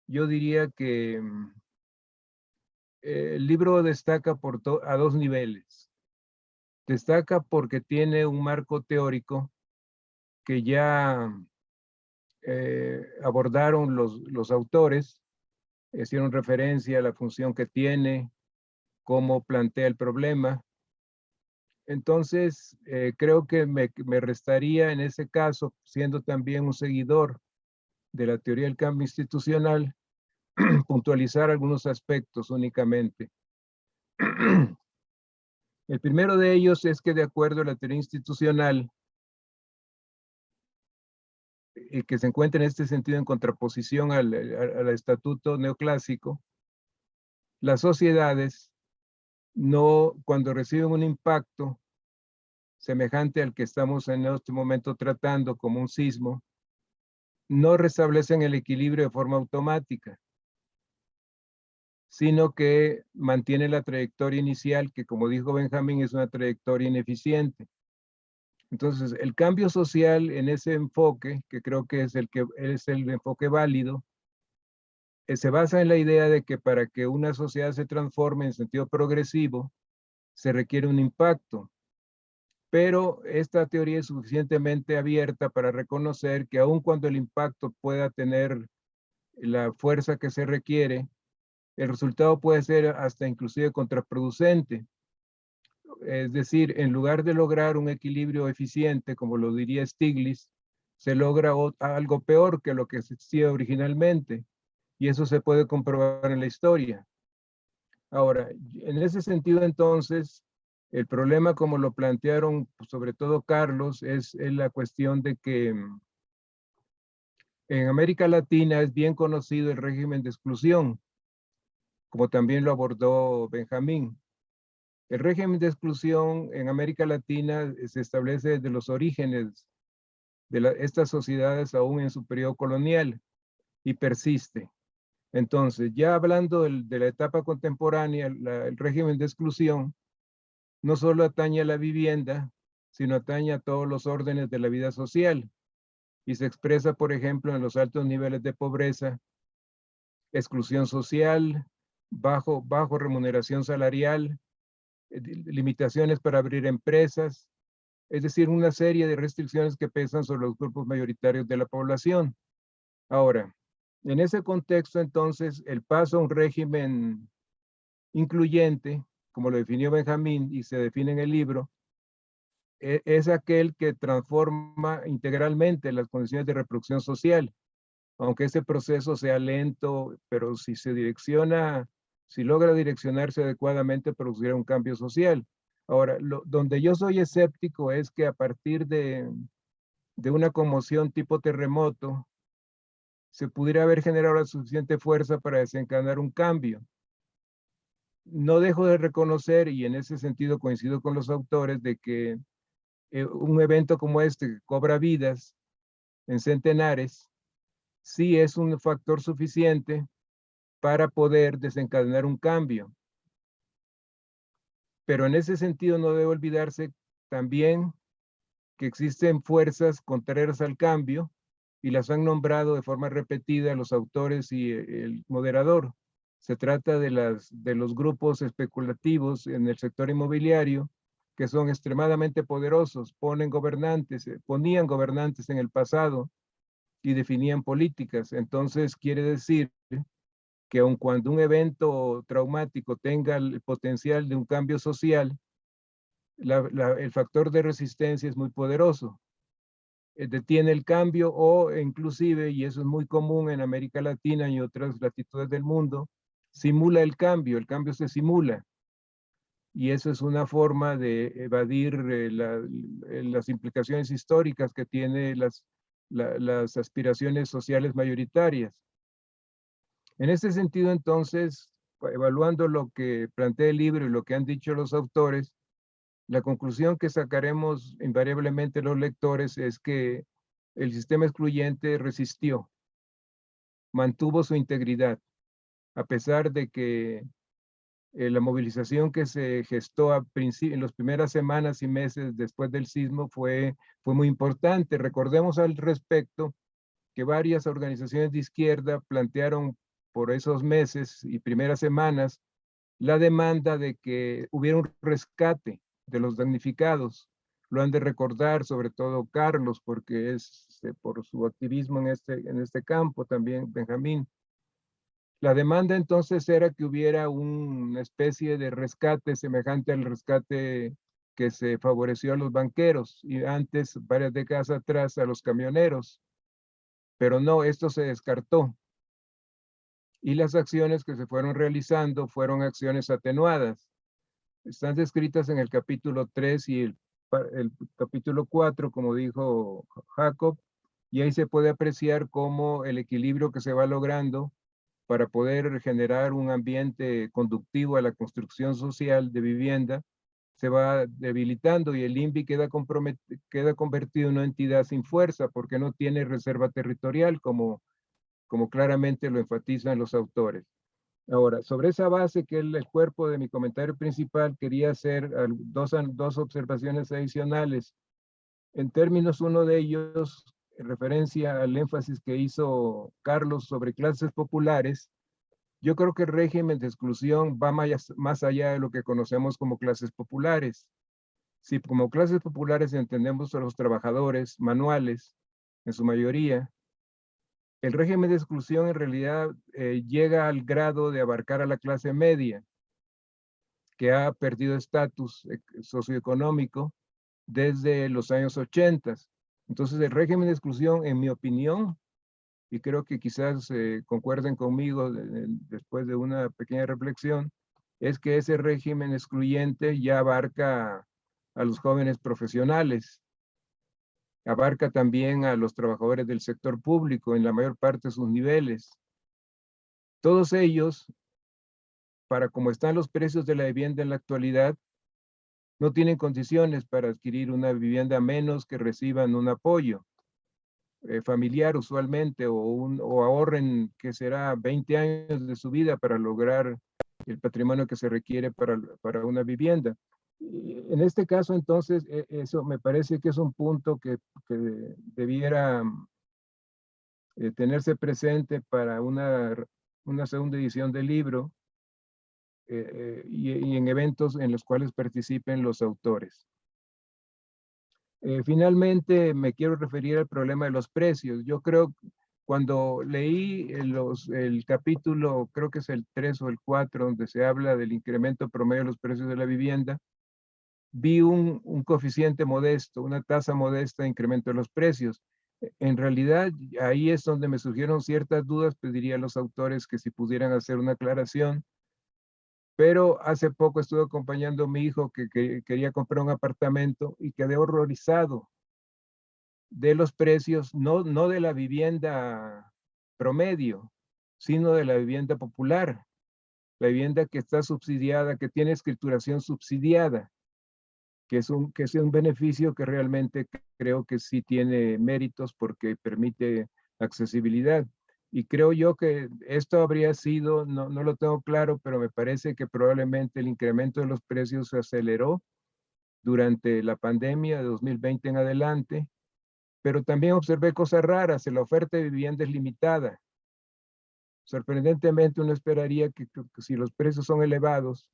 yo diría que el libro destaca a dos niveles. Destaca porque tiene un marco teórico que ya abordaron los autores, hicieron referencia a la función que tiene, cómo plantea el problema. Entonces, creo que me restaría en ese caso, siendo también un seguidor de la teoría del cambio institucional, puntualizar algunos aspectos únicamente. El primero de ellos es que de acuerdo a la teoría institucional, y que se encuentra en este sentido en contraposición al estatuto neoclásico, las sociedades no, cuando reciben un impacto semejante al que estamos en este momento tratando como un sismo, no restablecen el equilibrio de forma automática, sino que mantiene la trayectoria inicial, que como dijo Benjamín, es una trayectoria ineficiente. Entonces, el cambio social en ese enfoque, que creo que es el enfoque válido, se basa en la idea de que para que una sociedad se transforme en sentido progresivo, se requiere un impacto. Pero esta teoría es suficientemente abierta para reconocer que aun cuando el impacto pueda tener la fuerza que se requiere, el resultado puede ser hasta inclusive contraproducente. Es decir, en lugar de lograr un equilibrio eficiente, como lo diría Stiglitz, se logra algo peor que lo que existía originalmente. Y eso se puede comprobar en la historia. Ahora, en ese sentido entonces, el problema como lo plantearon sobre todo Carlos es la cuestión de que en América Latina es bien conocido el régimen de exclusión, como también lo abordó Benjamín. El régimen de exclusión en América Latina se establece desde los orígenes de estas sociedades aún en su periodo colonial y persiste. Entonces, ya hablando de la etapa contemporánea, el régimen de exclusión no solo atañe a la vivienda, sino atañe a todos los órdenes de la vida social y se expresa, por ejemplo, en los altos niveles de pobreza, exclusión social, bajo remuneración salarial, limitaciones para abrir empresas, es decir, una serie de restricciones que pesan sobre los grupos mayoritarios de la población. Ahora, en ese contexto, entonces, el paso a un régimen incluyente, como lo definió Benjamín y se define en el libro, es aquel que transforma integralmente las condiciones de reproducción social, aunque ese proceso sea lento, pero si se direcciona, si logra direccionarse adecuadamente, producirá un cambio social. Ahora, donde yo soy escéptico es que a partir de una conmoción tipo terremoto, se pudiera haber generado la suficiente fuerza para desencadenar un cambio. No dejo de reconocer, y en ese sentido coincido con los autores, de que un evento como este, que cobra vidas en centenares, sí es un factor suficiente para poder desencadenar un cambio. Pero en ese sentido no debe olvidarse también que existen fuerzas contrarias al cambio y las han nombrado de forma repetida los autores y el moderador. Se trata de los grupos especulativos en el sector inmobiliario que son extremadamente poderosos, ponían gobernantes en el pasado y definían políticas. Entonces quiere decir que aun cuando un evento traumático tenga el potencial de un cambio social, el factor de resistencia es muy poderoso. Detiene el cambio o inclusive, y eso es muy común en América Latina y otras latitudes del mundo, simula el cambio se simula. Y eso es una forma de evadir las implicaciones históricas que tiene las aspiraciones sociales mayoritarias. En este sentido, entonces, evaluando lo que plantea el libro y lo que han dicho los autores, la conclusión que sacaremos invariablemente los lectores es que el sistema excluyente resistió, mantuvo su integridad, a pesar de que la movilización que se gestó en las primeras semanas y meses después del sismo fue muy importante. Recordemos al respecto que varias organizaciones de izquierda plantearon por esos meses y primeras semanas la demanda de que hubiera un rescate de los damnificados. Lo han de recordar sobre todo Carlos, porque es por su activismo en este campo, también Benjamín. La demanda entonces era que hubiera una especie de rescate semejante al rescate que se favoreció a los banqueros y antes, varias décadas atrás, a los camioneros. Pero no, esto se descartó. Y las acciones que se fueron realizando fueron acciones atenuadas. Están descritas en el capítulo 3 y el capítulo 4, como dijo Jacob, y ahí se puede apreciar cómo el equilibrio que se va logrando para poder generar un ambiente conductivo a la construcción social de vivienda se va debilitando y el INVI queda convertido en una entidad sin fuerza porque no tiene reserva territorial como claramente lo enfatizan los autores. Ahora, sobre esa base que es el cuerpo de mi comentario principal, quería hacer dos observaciones adicionales. En términos, uno de ellos, en referencia al énfasis que hizo Carlos sobre clases populares, yo creo que el régimen de exclusión va más allá de lo que conocemos como clases populares. Si como clases populares entendemos a los trabajadores manuales, en su mayoría, el régimen de exclusión en realidad llega al grado de abarcar a la clase media, que ha perdido estatus socioeconómico desde los años 80. Entonces el régimen de exclusión, en mi opinión, y creo que quizás concuerden conmigo después de una pequeña reflexión, es que ese régimen excluyente ya abarca a los jóvenes profesionales, abarca también a los trabajadores del sector público en la mayor parte de sus niveles. Todos ellos, para como están los precios de la vivienda en la actualidad, no tienen condiciones para adquirir una vivienda a menos que reciban un apoyo familiar usualmente o ahorren que será 20 años de su vida para lograr el patrimonio que se requiere para una vivienda. En este caso, entonces, eso me parece que es un punto que debiera tenerse presente para una segunda edición del libro y en eventos en los cuales participen los autores. Finalmente, me quiero referir al problema de los precios. Yo creo, cuando leí el capítulo, creo que es el 3 o el 4, donde se habla del incremento promedio de los precios de la vivienda, vi un coeficiente modesto, una tasa modesta de incremento de los precios. En realidad, ahí es donde me surgieron ciertas dudas, pediría a los autores que si pudieran hacer una aclaración. Pero hace poco estuve acompañando a mi hijo que quería comprar un apartamento y quedé horrorizado de los precios, no de la vivienda promedio, sino de la vivienda popular, la vivienda que está subsidiada, que tiene escrituración subsidiada, que es un beneficio que realmente creo que sí tiene méritos porque permite accesibilidad. Y creo yo que esto habría sido, no lo tengo claro, pero me parece que probablemente el incremento de los precios se aceleró durante la pandemia de 2020 en adelante, pero también observé cosas raras. La oferta de vivienda es limitada. Sorprendentemente uno esperaría que si los precios son elevados,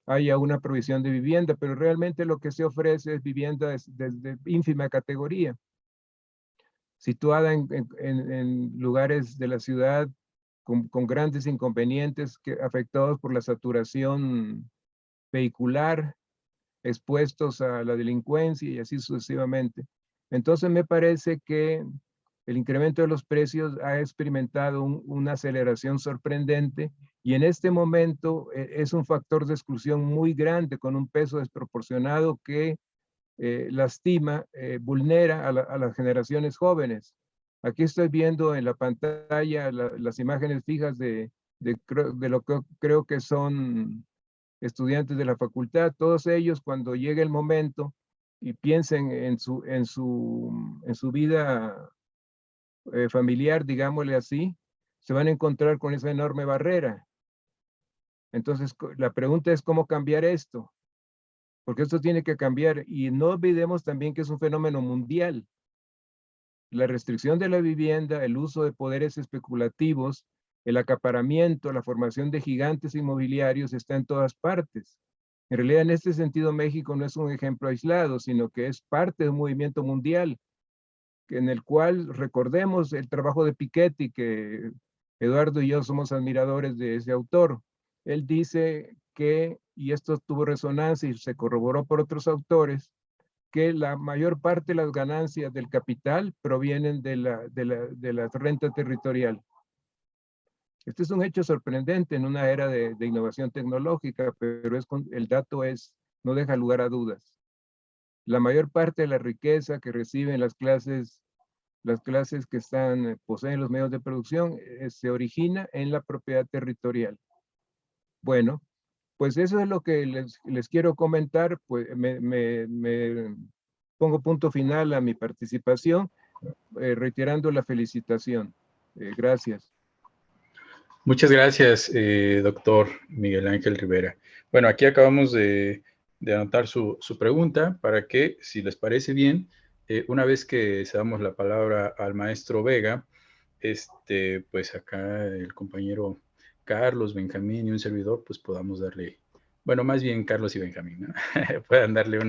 haya una provisión de vivienda, pero realmente lo que se ofrece es vivienda de ínfima categoría, situada en lugares de la ciudad con grandes inconvenientes afectados por la saturación vehicular, expuestos a la delincuencia y así sucesivamente. Entonces me parece que el incremento de los precios ha experimentado una aceleración sorprendente y en este momento es un factor de exclusión muy grande con un peso desproporcionado que lastima, vulnera a las generaciones jóvenes. Aquí estoy viendo en la pantalla las imágenes fijas de lo que creo que son estudiantes de la facultad. Todos ellos, cuando llegue el momento y piensen en su vida familiar, digámosle así, se van a encontrar con esa enorme barrera. Entonces, la pregunta es cómo cambiar esto, porque esto tiene que cambiar y no olvidemos también que es un fenómeno mundial. La restricción de la vivienda, el uso de poderes especulativos, el acaparamiento, la formación de gigantes inmobiliarios está en todas partes. En realidad, en este sentido, México no es un ejemplo aislado, sino que es parte de un movimiento mundial en el cual recordemos el trabajo de Piketty, que Eduardo y yo somos admiradores de ese autor. Él dice que, y esto tuvo resonancia y se corroboró por otros autores, que la mayor parte de las ganancias del capital provienen de la renta territorial. Este es un hecho sorprendente en una era de innovación tecnológica, pero el dato no deja lugar a dudas. La mayor parte de la riqueza que reciben las clases que poseen los medios de producción se origina en la propiedad territorial. Bueno, pues eso es lo que les quiero comentar. Pues me pongo punto final a mi participación, reiterando la felicitación. Gracias. Muchas gracias, doctor Miguel Ángel Rivera. Bueno, aquí acabamos de anotar su pregunta para que, si les parece bien, una vez que cedamos la palabra al maestro Vega, pues acá el compañero Carlos, Benjamín y un servidor, pues podamos darle, bueno, más bien Carlos y Benjamín, ¿no? Puedan darle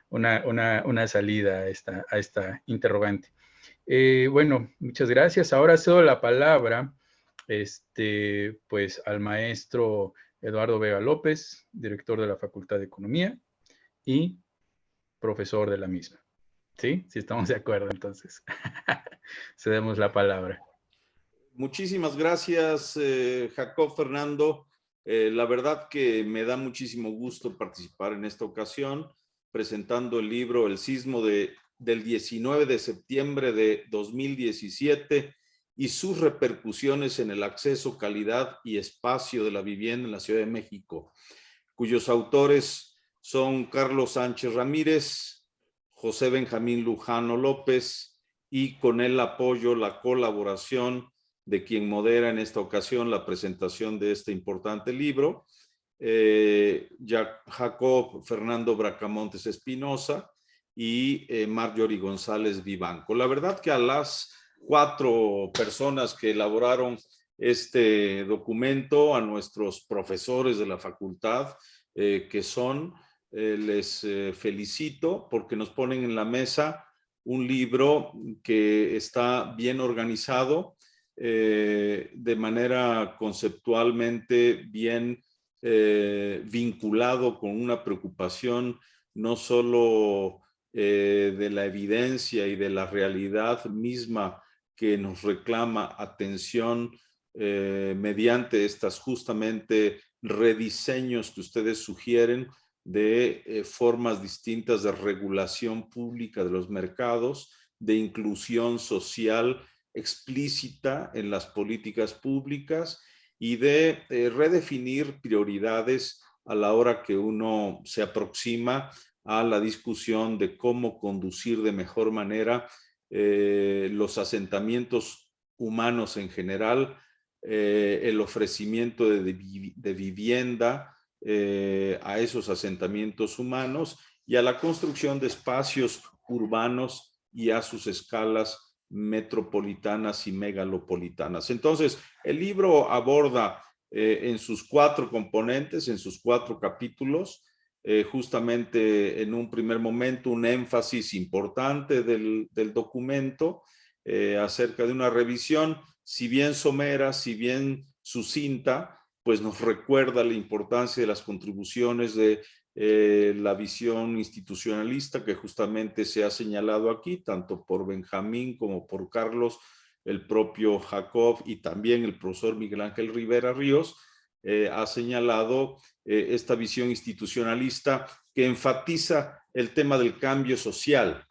una salida a esta interrogante. Bueno, muchas gracias. Ahora cedo la palabra pues al maestro Eduardo Vega López, director de la Facultad de Economía y profesor de la misma. ¿Sí? Si estamos de acuerdo, entonces. Cedemos la palabra. Muchísimas gracias, Jacob, Fernando. La verdad que me da muchísimo gusto participar en esta ocasión, presentando el libro El Sismo del 19 de septiembre de 2017 y sus repercusiones en el acceso, calidad y espacio de la vivienda en la Ciudad de México, cuyos autores son Carlos Sánchez Ramírez, José Benjamín Lujano López y con el apoyo, la colaboración de quien modera en esta ocasión la presentación de este importante libro, Jacob Fernando Bracamontes Espinosa y Marjorie González Vivanco. La verdad que a las 4 personas que elaboraron este documento, a nuestros profesores de la facultad, les felicito porque nos ponen en la mesa un libro que está bien organizado, de manera conceptualmente bien vinculado con una preocupación no solo de la evidencia y de la realidad misma que nos reclama atención mediante estas justamente rediseños que ustedes sugieren de formas distintas de regulación pública de los mercados, de inclusión social explícita en las políticas públicas y de redefinir prioridades a la hora que uno se aproxima a la discusión de cómo conducir de mejor manera los asentamientos humanos en general, el ofrecimiento de vivienda a esos asentamientos humanos y a la construcción de espacios urbanos y a sus escalas metropolitanas y megalopolitanas. Entonces, el libro aborda en sus 4 componentes, en sus 4 capítulos, justamente en un primer momento un énfasis importante del documento acerca de una revisión, si bien somera, si bien sucinta, pues nos recuerda la importancia de las contribuciones de la visión institucionalista que justamente se ha señalado aquí, tanto por Benjamín como por Carlos, el propio Jacob y también el profesor Miguel Ángel Rivera Ríos, ha señalado esta visión institucionalista que enfatiza el tema del cambio social,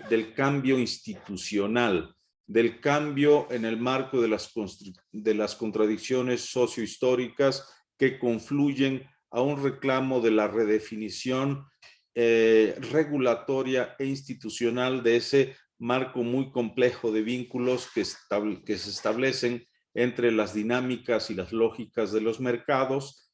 del cambio institucional, del cambio en el marco de las contradicciones sociohistóricas que confluyen a un reclamo de la redefinición regulatoria e institucional de ese marco muy complejo de vínculos que se establecen entre las dinámicas y las lógicas de los mercados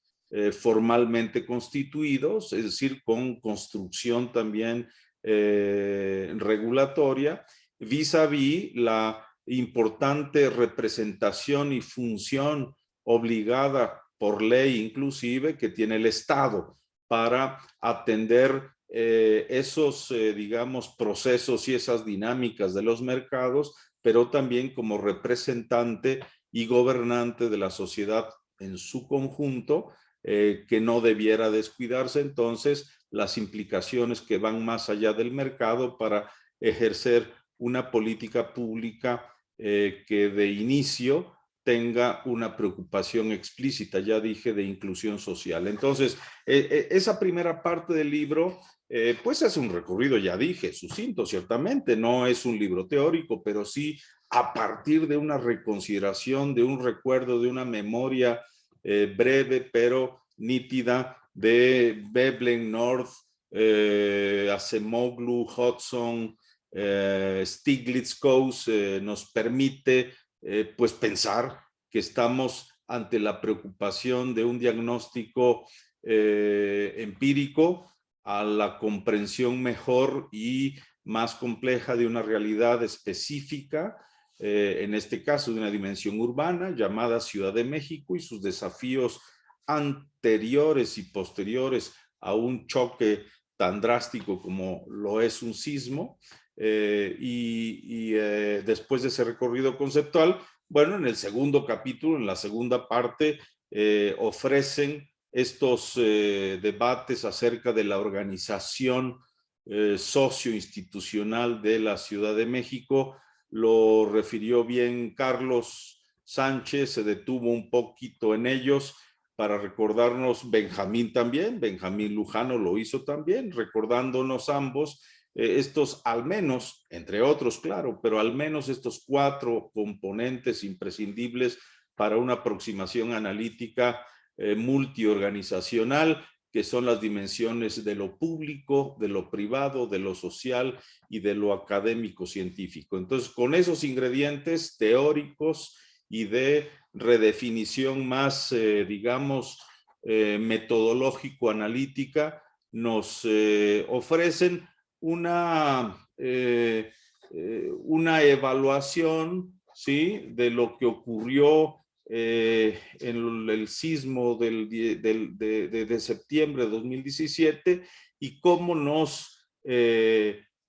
formalmente constituidos, es decir, con construcción también regulatoria, vis-a-vis la importante representación y función obligada por ley inclusive que tiene el Estado para atender esos, digamos, procesos y esas dinámicas de los mercados, pero también como representante y gobernante de la sociedad en su conjunto, que no debiera descuidarse entonces las implicaciones que van más allá del mercado para ejercer una política pública que de inicio tenga una preocupación explícita, ya dije, de inclusión social. Entonces, esa primera parte del libro, pues es un recorrido, ya dije, sucinto, ciertamente, no es un libro teórico, pero sí a partir de una reconsideración, de un recuerdo, de una memoria breve, pero nítida, de Veblen, North, Acemoglu, Hudson, Stiglitz-Coase, nos permite pues pensar que estamos ante la preocupación de un diagnóstico empírico a la comprensión mejor y más compleja de una realidad específica, en este caso de una dimensión urbana llamada Ciudad de México y sus desafíos anteriores y posteriores a un choque tan drástico como lo es un sismo. Después de ese recorrido conceptual, bueno, en el segundo capítulo, en la segunda parte, ofrecen estos debates acerca de la organización socioinstitucional de la Ciudad de México. Lo refirió bien Carlos Sánchez, se detuvo un poquito en ellos para recordarnos Benjamín también, Benjamín Lujano lo hizo también, recordándonos ambos estos al menos, entre otros, claro, pero al menos estos 4 componentes imprescindibles para una aproximación analítica multiorganizacional, que son las dimensiones de lo público, de lo privado, de lo social y de lo académico científico. Entonces, con esos ingredientes teóricos y de redefinición más, digamos, metodológico-analítica, nos ofrecen una evaluación, ¿sí?, de lo que ocurrió en el sismo de septiembre de 2017 y cómo nos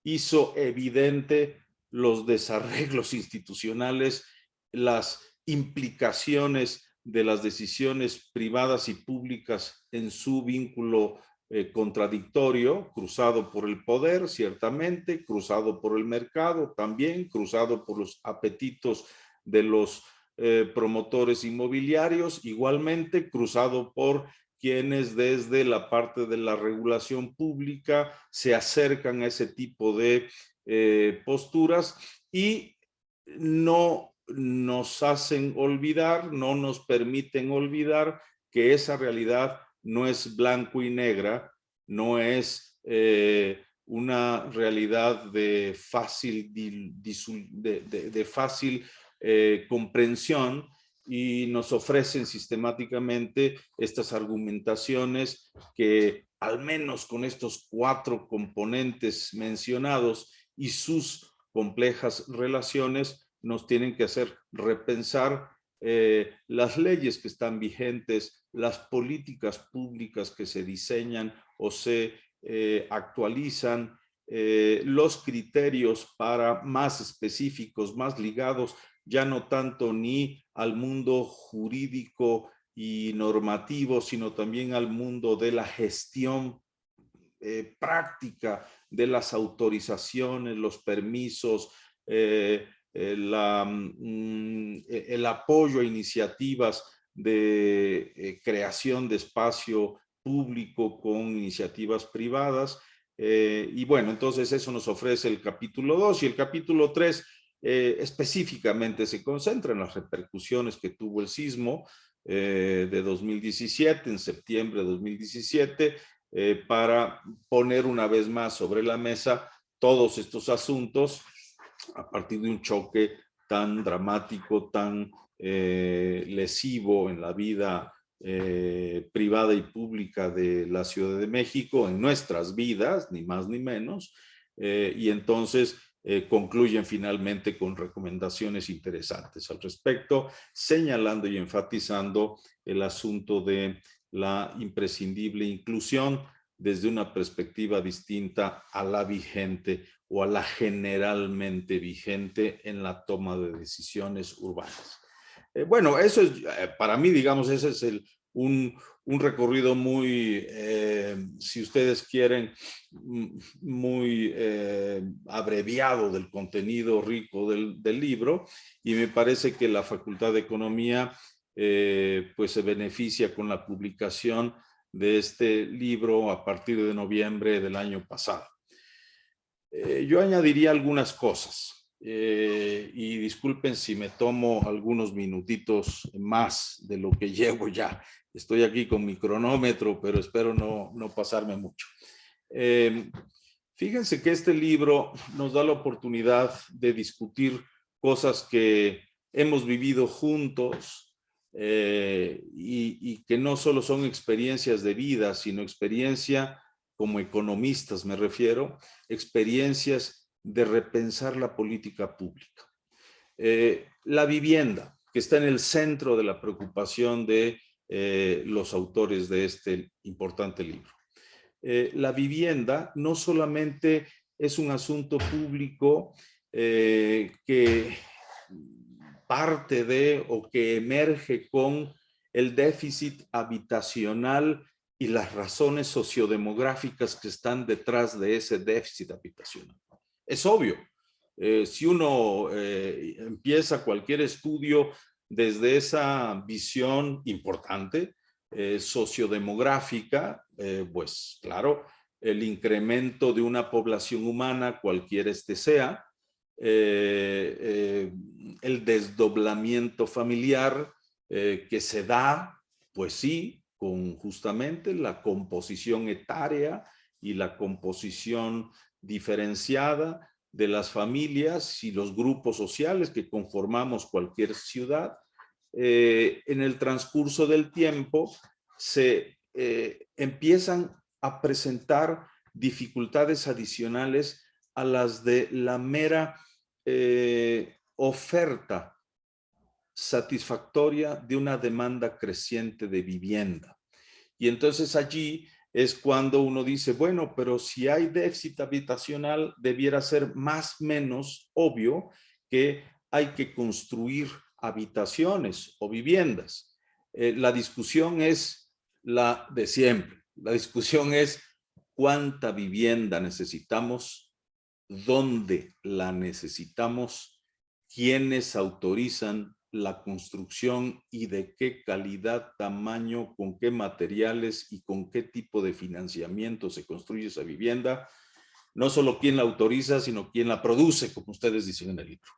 hizo evidente los desarreglos institucionales, las implicaciones de las decisiones privadas y públicas en su vínculo contradictorio, cruzado por el poder, ciertamente, cruzado por el mercado también, cruzado por los apetitos de los promotores inmobiliarios, igualmente cruzado por quienes desde la parte de la regulación pública se acercan a ese tipo de posturas y no nos hacen olvidar, no nos permiten olvidar que esa realidad no es blanco y negra, no es una realidad de fácil, de fácil comprensión, y nos ofrecen sistemáticamente estas argumentaciones que, al menos con estos 4 componentes mencionados y sus complejas relaciones, nos tienen que hacer repensar las leyes que están vigentes, las políticas públicas que se diseñan o se actualizan, los criterios para más específicos, más ligados, ya no tanto ni al mundo jurídico y normativo, sino también al mundo de la gestión práctica de las autorizaciones, los permisos, el apoyo a iniciativas de creación de espacio público con iniciativas privadas. Y bueno, entonces eso nos ofrece el capítulo 2, y el capítulo 3 específicamente se concentra en las repercusiones que tuvo el sismo de 2017, en septiembre de 2017, para poner una vez más sobre la mesa todos estos asuntos a partir de un choque tan dramático, tan lesivo en la vida privada y pública de la Ciudad de México, en nuestras vidas, ni más ni menos, y entonces concluyen finalmente con recomendaciones interesantes al respecto, señalando y enfatizando el asunto de la imprescindible inclusión desde una perspectiva distinta a la vigente o a la generalmente vigente en la toma de decisiones urbanas. Bueno, eso es, para mí, digamos, ese es un recorrido muy, si ustedes quieren, muy abreviado del contenido rico del libro, y me parece que la Facultad de Economía pues se beneficia con la publicación de este libro a partir de noviembre del año pasado. Yo añadiría algunas cosas. Y disculpen si me tomo algunos minutitos más de lo que llevo ya. Estoy aquí con mi cronómetro, pero espero no pasarme mucho. Fíjense que este libro nos da la oportunidad de discutir cosas que hemos vivido juntos y que no solo son experiencias de vida, sino experiencia como economistas, me refiero, experiencias de repensar la política pública. La vivienda, que está en el centro de la preocupación de los autores de este importante libro. La vivienda no solamente es un asunto público que parte de o que emerge con el déficit habitacional y las razones sociodemográficas que están detrás de ese déficit habitacional. Es obvio, si uno empieza cualquier estudio desde esa visión importante, sociodemográfica, pues claro, el incremento de una población humana, cualquiera este sea, el desdoblamiento familiar que se da, pues sí, con justamente la composición etaria y la composición diferenciada de las familias y los grupos sociales que conformamos cualquier ciudad. En el transcurso del tiempo se empiezan a presentar dificultades adicionales a las de la mera oferta satisfactoria de una demanda creciente de vivienda. Y entonces allí es cuando uno dice, bueno, pero si hay déficit habitacional, debiera ser más o menos obvio que hay que construir habitaciones o viviendas. La discusión es la de siempre. La discusión es cuánta vivienda necesitamos, dónde la necesitamos, quiénes autorizan la construcción y de qué calidad, tamaño, con qué materiales y con qué tipo de financiamiento se construye esa vivienda. No solo quién la autoriza, sino quién la produce, como ustedes dicen en el libro.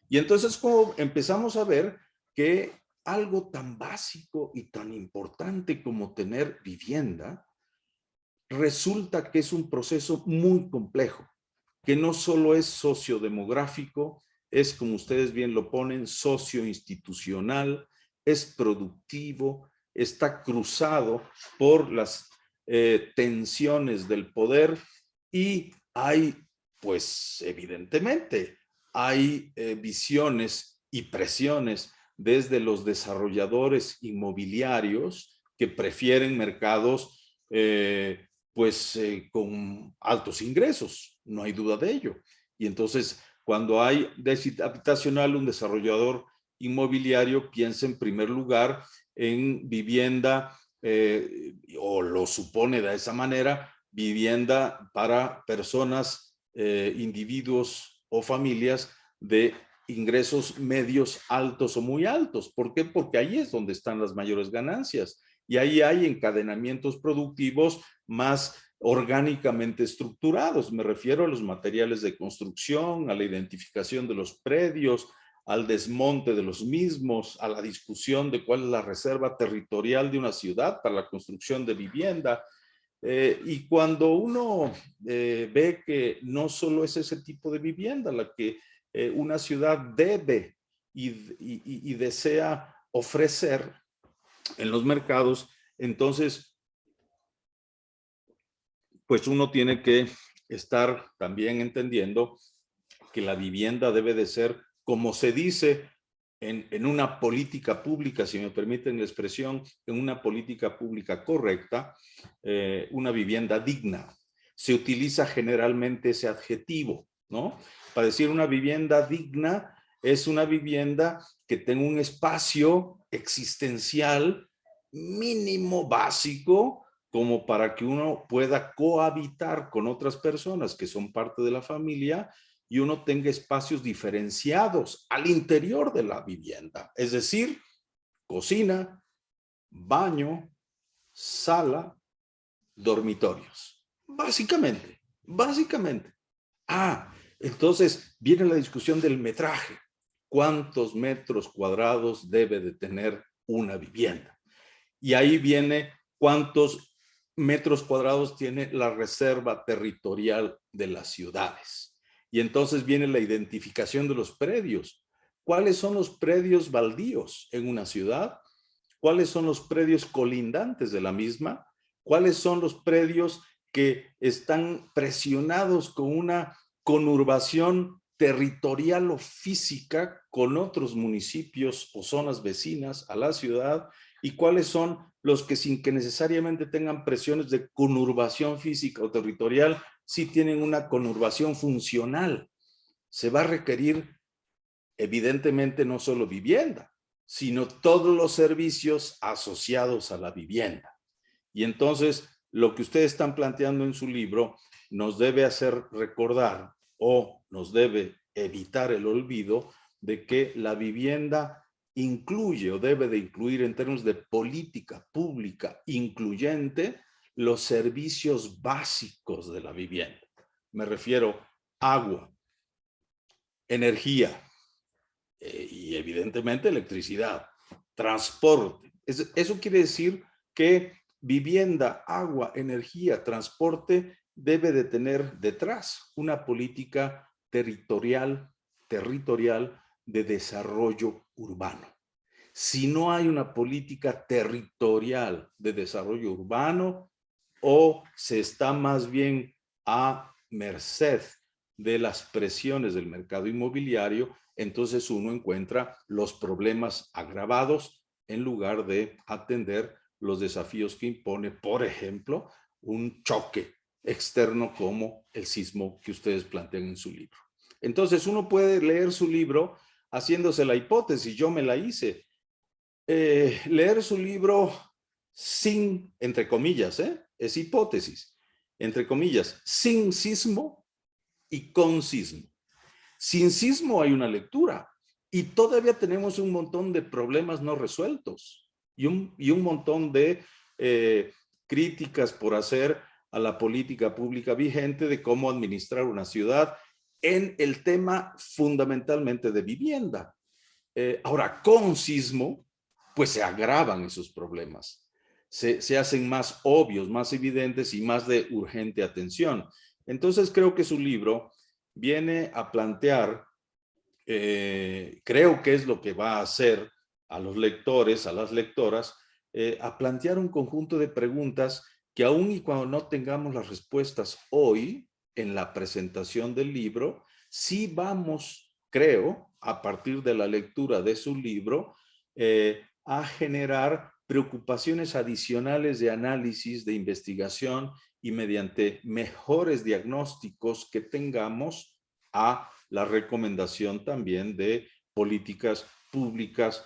Y entonces como empezamos a ver que algo tan básico y tan importante como tener vivienda, resulta que es un proceso muy complejo, que no solo es sociodemográfico, es, como ustedes bien lo ponen, socioinstitucional, es productivo, está cruzado por las tensiones del poder y hay, pues evidentemente, hay visiones y presiones desde los desarrolladores inmobiliarios que prefieren mercados con altos ingresos, no hay duda de ello. Y entonces, cuando hay déficit habitacional, un desarrollador inmobiliario piensa en primer lugar en vivienda, o lo supone de esa manera, vivienda para personas, individuos o familias de ingresos medios, altos o muy altos. ¿Por qué? Porque ahí es donde están las mayores ganancias. Y ahí hay encadenamientos productivos más orgánicamente estructurados. Me refiero a los materiales de construcción, a la identificación de los predios, al desmonte de los mismos, a la discusión de cuál es la reserva territorial de una ciudad para la construcción de vivienda. Y cuando uno ve que no solo es ese tipo de vivienda la que una ciudad debe y desea ofrecer en los mercados, entonces, pues uno tiene que estar también entendiendo que la vivienda debe de ser, como se dice en una política pública, si me permiten la expresión, en una política pública correcta, una vivienda digna. Se utiliza generalmente ese adjetivo, ¿no? Para decir una vivienda digna es una vivienda que tenga un espacio existencial mínimo, básico, como para que uno pueda cohabitar con otras personas que son parte de la familia y uno tenga espacios diferenciados al interior de la vivienda. Es decir, cocina, baño, sala, dormitorios. Básicamente. Entonces viene la discusión del metraje. ¿Cuántos metros cuadrados debe de tener una vivienda? Y ahí viene cuántos metros cuadrados tiene la reserva territorial de las ciudades. Y entonces viene la identificación de los predios. ¿Cuáles son los predios baldíos en una ciudad? ¿Cuáles son los predios colindantes de la misma? ¿Cuáles son los predios que están presionados con una conurbación territorial o física con otros municipios o zonas vecinas a la ciudad? ¿Y cuáles son los que, sin que necesariamente tengan presiones de conurbación física o territorial, sí tienen una conurbación funcional? Se va a requerir, evidentemente, no solo vivienda, sino todos los servicios asociados a la vivienda. Y entonces, lo que ustedes están planteando en su libro nos debe hacer recordar o nos debe evitar el olvido de que la vivienda incluye o debe de incluir en términos de política pública incluyente los servicios básicos de la vivienda. Me refiero a agua, energía y evidentemente electricidad, transporte. Eso quiere decir que vivienda, agua, energía, transporte debe de tener detrás una política territorial de desarrollo urbano. Si no hay una política territorial de desarrollo urbano, o se está más bien a merced de las presiones del mercado inmobiliario, entonces uno encuentra los problemas agravados en lugar de atender los desafíos que impone, por ejemplo, un choque externo como el sismo que ustedes plantean en su libro. Entonces uno puede leer su libro haciéndose la hipótesis, yo me la hice, leer su libro sin, entre comillas, es hipótesis, entre comillas, sin sismo y con sismo. Sin sismo hay una lectura y todavía tenemos un montón de problemas no resueltos y un montón de críticas por hacer a la política pública vigente de cómo administrar una ciudad en el tema fundamentalmente de vivienda. Ahora, con sismo, pues se agravan esos problemas. Se hacen más obvios, más evidentes y más de urgente atención. Entonces, creo que su libro viene a plantear, creo que es lo que va a hacer a los lectores, a las lectoras, a plantear un conjunto de preguntas que aun y cuando no tengamos las respuestas hoy en la presentación del libro, sí vamos, creo, a partir de la lectura de su libro, a generar preocupaciones adicionales de análisis, de investigación y mediante mejores diagnósticos que tengamos a la recomendación también de políticas públicas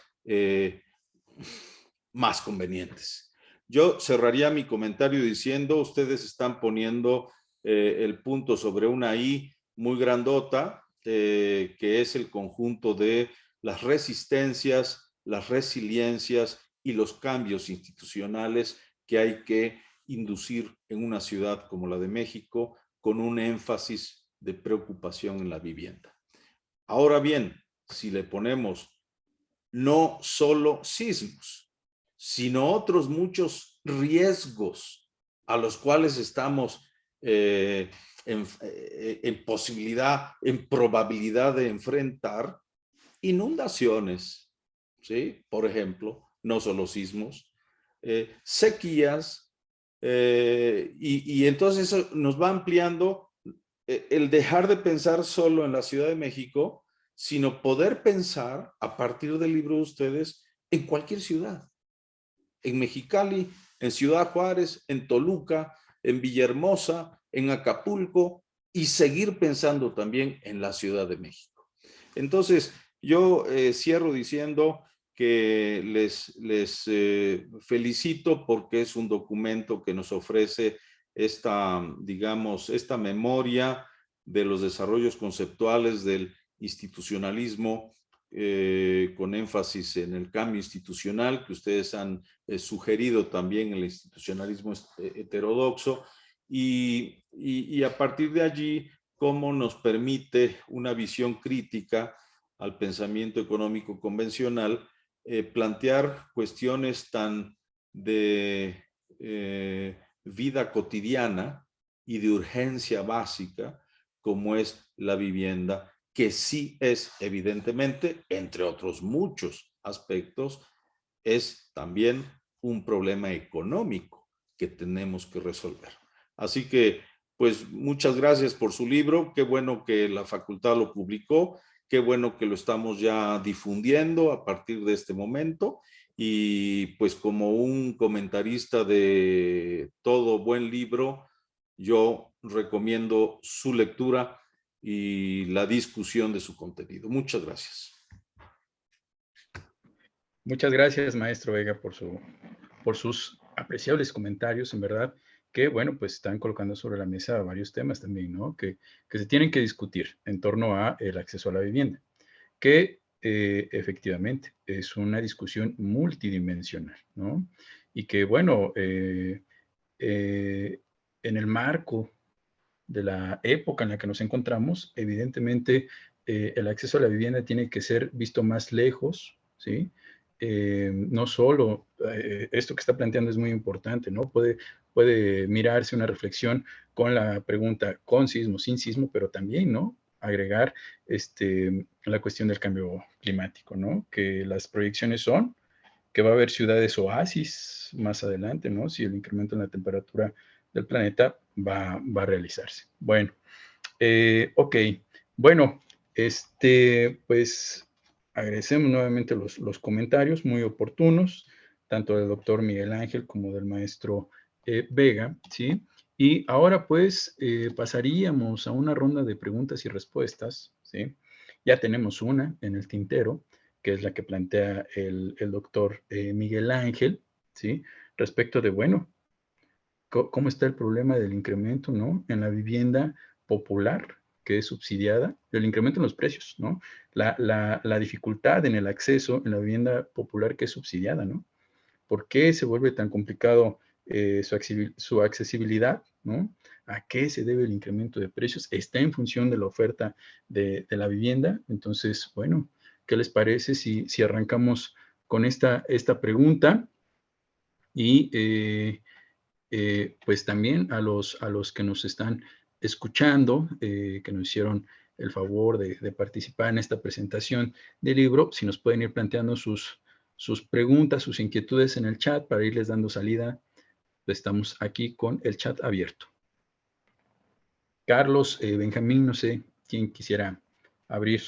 más convenientes. Yo cerraría mi comentario diciendo, ustedes están poniendo el punto sobre una I muy grandota, que es el conjunto de las resistencias, las resiliencias y los cambios institucionales que hay que inducir en una ciudad como la de México, con un énfasis de preocupación en la vivienda. Ahora bien, si le ponemos no solo sismos, sino otros muchos riesgos a los cuales estamos en posibilidad, en probabilidad de enfrentar, inundaciones, ¿sí? Por ejemplo, no solo sismos, sequías, y entonces eso nos va ampliando el dejar de pensar solo en la Ciudad de México, sino poder pensar a partir del libro de ustedes en cualquier ciudad, en Mexicali, en Ciudad Juárez, en Toluca, en Villahermosa, en Acapulco, y seguir pensando también en la Ciudad de México. Entonces, yo cierro diciendo que les felicito porque es un documento que nos ofrece esta, digamos, esta memoria de los desarrollos conceptuales del institucionalismo, con énfasis en el cambio institucional que ustedes han sugerido también, el institucionalismo heterodoxo, y a partir de allí, cómo nos permite una visión crítica al pensamiento económico convencional, plantear cuestiones tan de vida cotidiana y de urgencia básica como es la vivienda, que sí es evidentemente, entre otros muchos aspectos, es también un problema económico que tenemos que resolver. Así que, pues, muchas gracias por su libro. Qué bueno que la facultad lo publicó. Qué bueno que lo estamos ya difundiendo a partir de este momento. Y pues como un comentarista de todo buen libro, yo recomiendo su lectura y la discusión de su contenido. Muchas gracias. Muchas gracias, maestro Vega, por sus apreciables comentarios, en verdad, que, bueno, pues están colocando sobre la mesa varios temas también, ¿no? Que se tienen que discutir en torno a el acceso a la vivienda, que efectivamente es una discusión multidimensional, ¿no? Y que, bueno, en el marco de la época en la que nos encontramos, evidentemente el acceso a la vivienda tiene que ser visto más lejos, ¿sí? No solo, esto que está planteando es muy importante, ¿no? Puede mirarse una reflexión con la pregunta con sismo, sin sismo, pero también, ¿no? Agregar la cuestión del cambio climático, ¿no? Que las proyecciones son que va a haber ciudades oasis más adelante, ¿no? Si el incremento en la temperatura del planeta va a realizarse. Bueno, ok. Bueno, pues agradecemos nuevamente los comentarios muy oportunos, tanto del doctor Miguel Ángel como del maestro Vega, ¿sí? Y ahora pues pasaríamos a una ronda de preguntas y respuestas, ¿sí? Ya tenemos una en el tintero, que es la que plantea el doctor Miguel Ángel, ¿sí? Respecto de, bueno, ¿cómo está el problema del incremento, ¿no? En la vivienda popular, que es subsidiada, el incremento en los precios, ¿no? La dificultad en el acceso en la vivienda popular que es subsidiada, ¿no? ¿Por qué se vuelve tan complicado su accesibilidad ¿no? ¿A qué se debe el incremento de precios? Está en función de la oferta de la vivienda. Entonces, bueno, ¿qué les parece si arrancamos con esta pregunta? Y pues también a los que nos están escuchando, que nos hicieron el favor de participar en esta presentación del libro, si nos pueden ir planteando sus preguntas, sus inquietudes en el chat para irles dando salida. Estamos aquí con el chat abierto. Carlos, Benjamín, no sé quién quisiera abrir.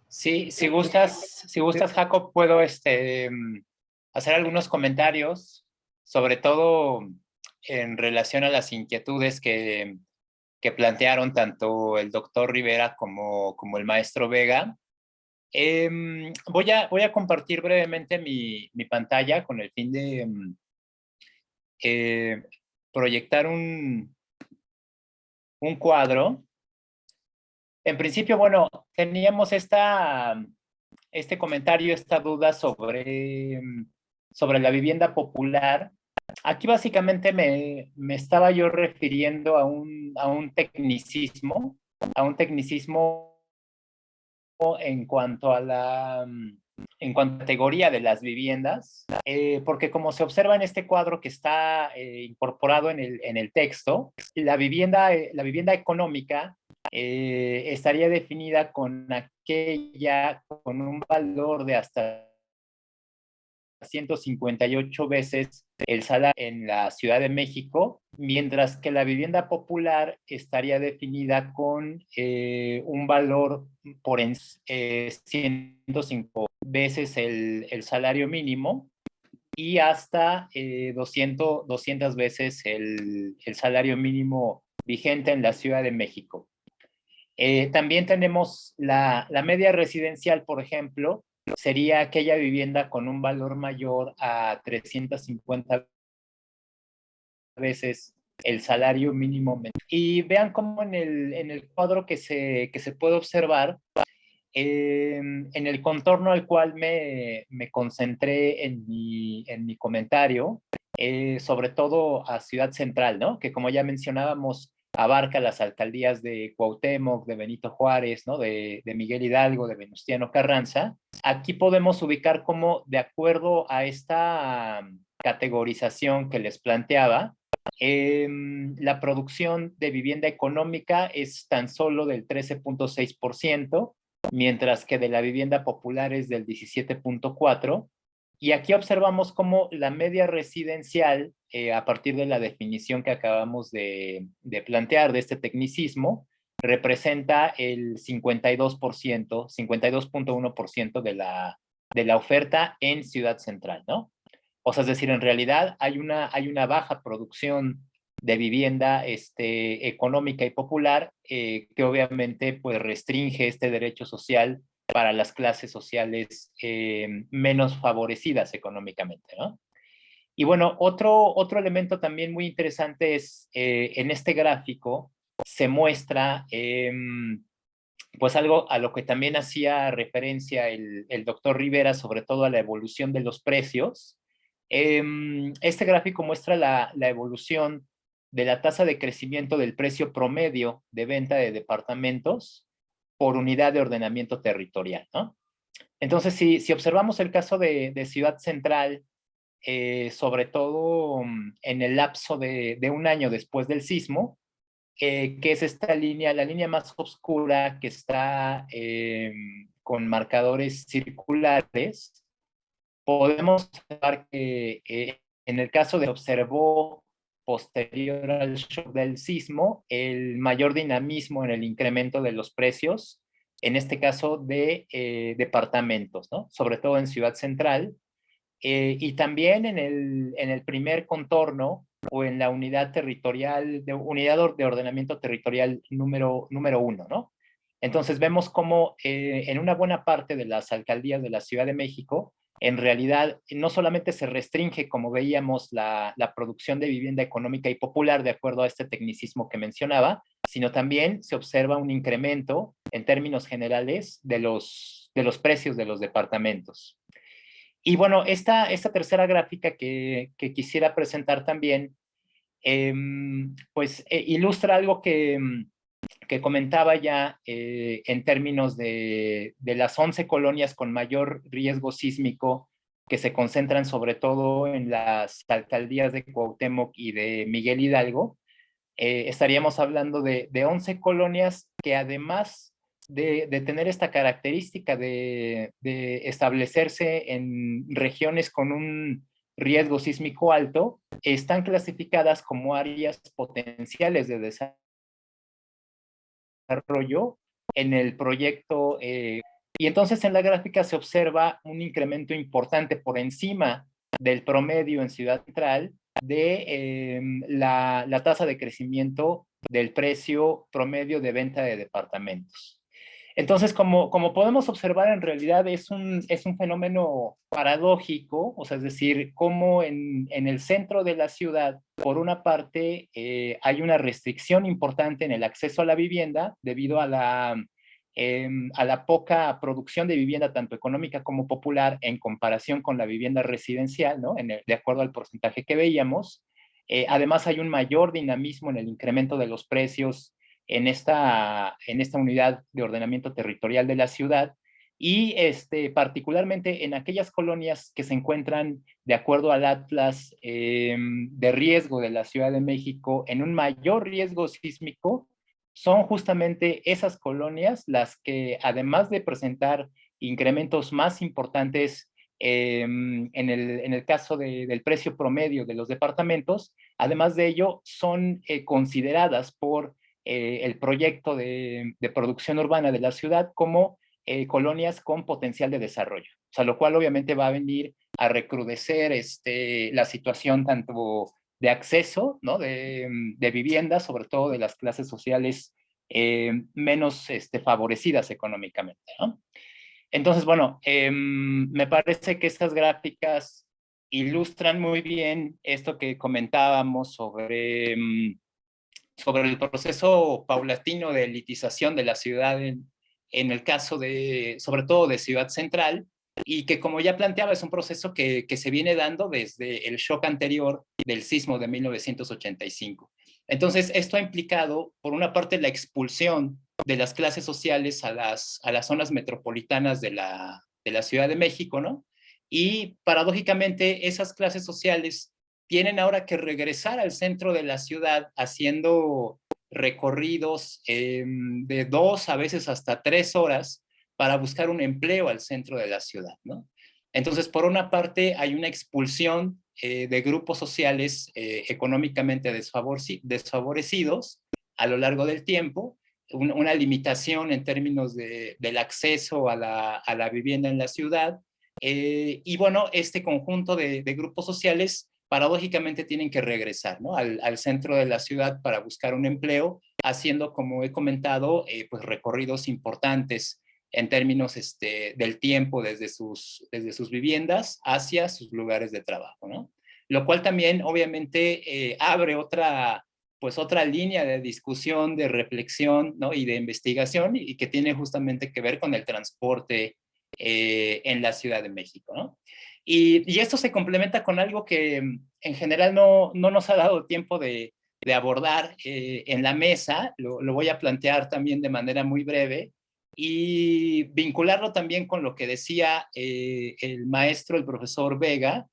Sí, si gustas, Jacob, puedo hacer algunos comentarios, sobre todo en relación a las inquietudes que plantearon tanto el doctor Rivera como el maestro Vega. Voy a compartir brevemente mi pantalla con el fin de proyectar un cuadro. En principio, bueno, teníamos este comentario, esta duda sobre la vivienda popular. Aquí básicamente me estaba yo refiriendo a un tecnicismo, en cuanto a categoría de las viviendas, porque como se observa en este cuadro que está incorporado en el texto, la vivienda económica estaría definida con aquella con un valor de hasta 158 veces el salario en la Ciudad de México, mientras que la vivienda popular estaría definida con un valor por 105 veces el salario mínimo y hasta 200 veces el salario mínimo vigente en la Ciudad de México. También tenemos la media residencial, por ejemplo, sería aquella vivienda con un valor mayor a 350 veces el salario mínimo. Y vean cómo en el cuadro que se puede observar, en el contorno al cual me concentré en mi comentario, sobre todo a Ciudad Central, ¿no? Que como ya mencionábamos, abarca las alcaldías de Cuauhtémoc, de Benito Juárez, ¿no? De Miguel Hidalgo, de Venustiano Carranza. Aquí podemos ubicar cómo, de acuerdo a esta categorización que les planteaba, la producción de vivienda económica es tan solo del 13.6%, mientras que de la vivienda popular es del 17.4%. Y aquí observamos cómo la media residencial, a partir de la definición que acabamos de plantear de este tecnicismo, representa el 52%, 52.1% de la oferta en Ciudad Central, ¿no? O sea, es decir, en realidad hay una baja producción de vivienda económica y popular que obviamente pues restringe este derecho social para las clases sociales menos favorecidas económicamente, ¿no? Y bueno, otro elemento también muy interesante es en este gráfico se muestra pues algo a lo que también hacía referencia el doctor Rivera, sobre todo a la evolución de los precios. Este gráfico muestra la evolución de la tasa de crecimiento del precio promedio de venta de departamentos por unidad de ordenamiento territorial, ¿no? Entonces, si observamos el caso de Ciudad Central, sobre todo en el lapso de un año después del sismo, que es esta línea, la línea más oscura que está con marcadores circulares, podemos observar que en el caso de observó posterior al shock del sismo, el mayor dinamismo en el incremento de los precios, en este caso de departamentos, ¿no? Sobre todo en Ciudad Central, y también en el primer contorno o en la unidad territorial, unidad de ordenamiento territorial número 1, ¿no? Entonces vemos cómo en una buena parte de las alcaldías de la Ciudad de México, en realidad no solamente se restringe, como veíamos, la producción de vivienda económica y popular de acuerdo a este tecnicismo que mencionaba, sino también se observa un incremento en términos generales de los precios de los departamentos. Y bueno, esta tercera gráfica que quisiera presentar también, pues ilustra algo que comentaba ya en términos de las 11 colonias con mayor riesgo sísmico que se concentran sobre todo en las alcaldías de Cuauhtémoc y de Miguel Hidalgo. Estaríamos hablando de 11 colonias que además de tener esta característica de establecerse en regiones con un riesgo sísmico alto, están clasificadas como áreas potenciales de desarrollo en el proyecto. Y entonces en la gráfica se observa un incremento importante por encima del promedio en Ciudad Central de la tasa de crecimiento del precio promedio de venta de departamentos. Entonces, como podemos observar, en realidad es un fenómeno paradójico, o sea, es decir, como en el centro de la ciudad, por una parte, hay una restricción importante en el acceso a la vivienda debido a la poca producción de vivienda, tanto económica como popular, en comparación con la vivienda residencial, ¿no? De acuerdo al porcentaje que veíamos. Además, hay un mayor dinamismo en el incremento de los precios en esta unidad de ordenamiento territorial de la ciudad, y particularmente en aquellas colonias que se encuentran, de acuerdo al Atlas de riesgo de la Ciudad de México, en un mayor riesgo sísmico, son justamente esas colonias las que, además de presentar incrementos más importantes en el caso del precio promedio de los departamentos, además de ello, son consideradas por el proyecto de producción urbana de la ciudad como colonias con potencial de desarrollo. O sea, lo cual obviamente va a venir a recrudecer la situación tanto de acceso, ¿no? de vivienda, sobre todo de las clases sociales menos favorecidas económicamente, ¿no? Entonces, bueno, me parece que estas gráficas ilustran muy bien esto que comentábamos sobre el proceso paulatino de elitización de la ciudad en el caso sobre todo de Ciudad Central, y que, como ya planteaba, es un proceso que se viene dando desde el shock anterior del sismo de 1985. Entonces, esto ha implicado, por una parte, la expulsión de las clases sociales a las zonas metropolitanas de la Ciudad de México, ¿no? Y paradójicamente, esas clases sociales tienen ahora que regresar al centro de la ciudad haciendo recorridos de 2, a veces hasta 3 horas para buscar un empleo al centro de la ciudad, ¿no? Entonces, por una parte, hay una expulsión de grupos sociales económicamente desfavorecidos a lo largo del tiempo, una limitación en términos del acceso a la vivienda en la ciudad, y bueno, este conjunto de grupos sociales paradójicamente tienen que regresar, ¿no? al centro de la ciudad para buscar un empleo, haciendo, como he comentado, pues recorridos importantes en términos del tiempo desde sus viviendas hacia sus lugares de trabajo, ¿no? Lo cual también obviamente abre otra línea de discusión, de reflexión, ¿no? y de investigación, y que tiene justamente que ver con el transporte en la Ciudad de México, ¿no? Y esto se complementa con algo que en general no nos ha dado tiempo de abordar en la mesa. Lo voy a plantear también de manera muy breve y vincularlo también con lo que decía el maestro, el profesor Vega,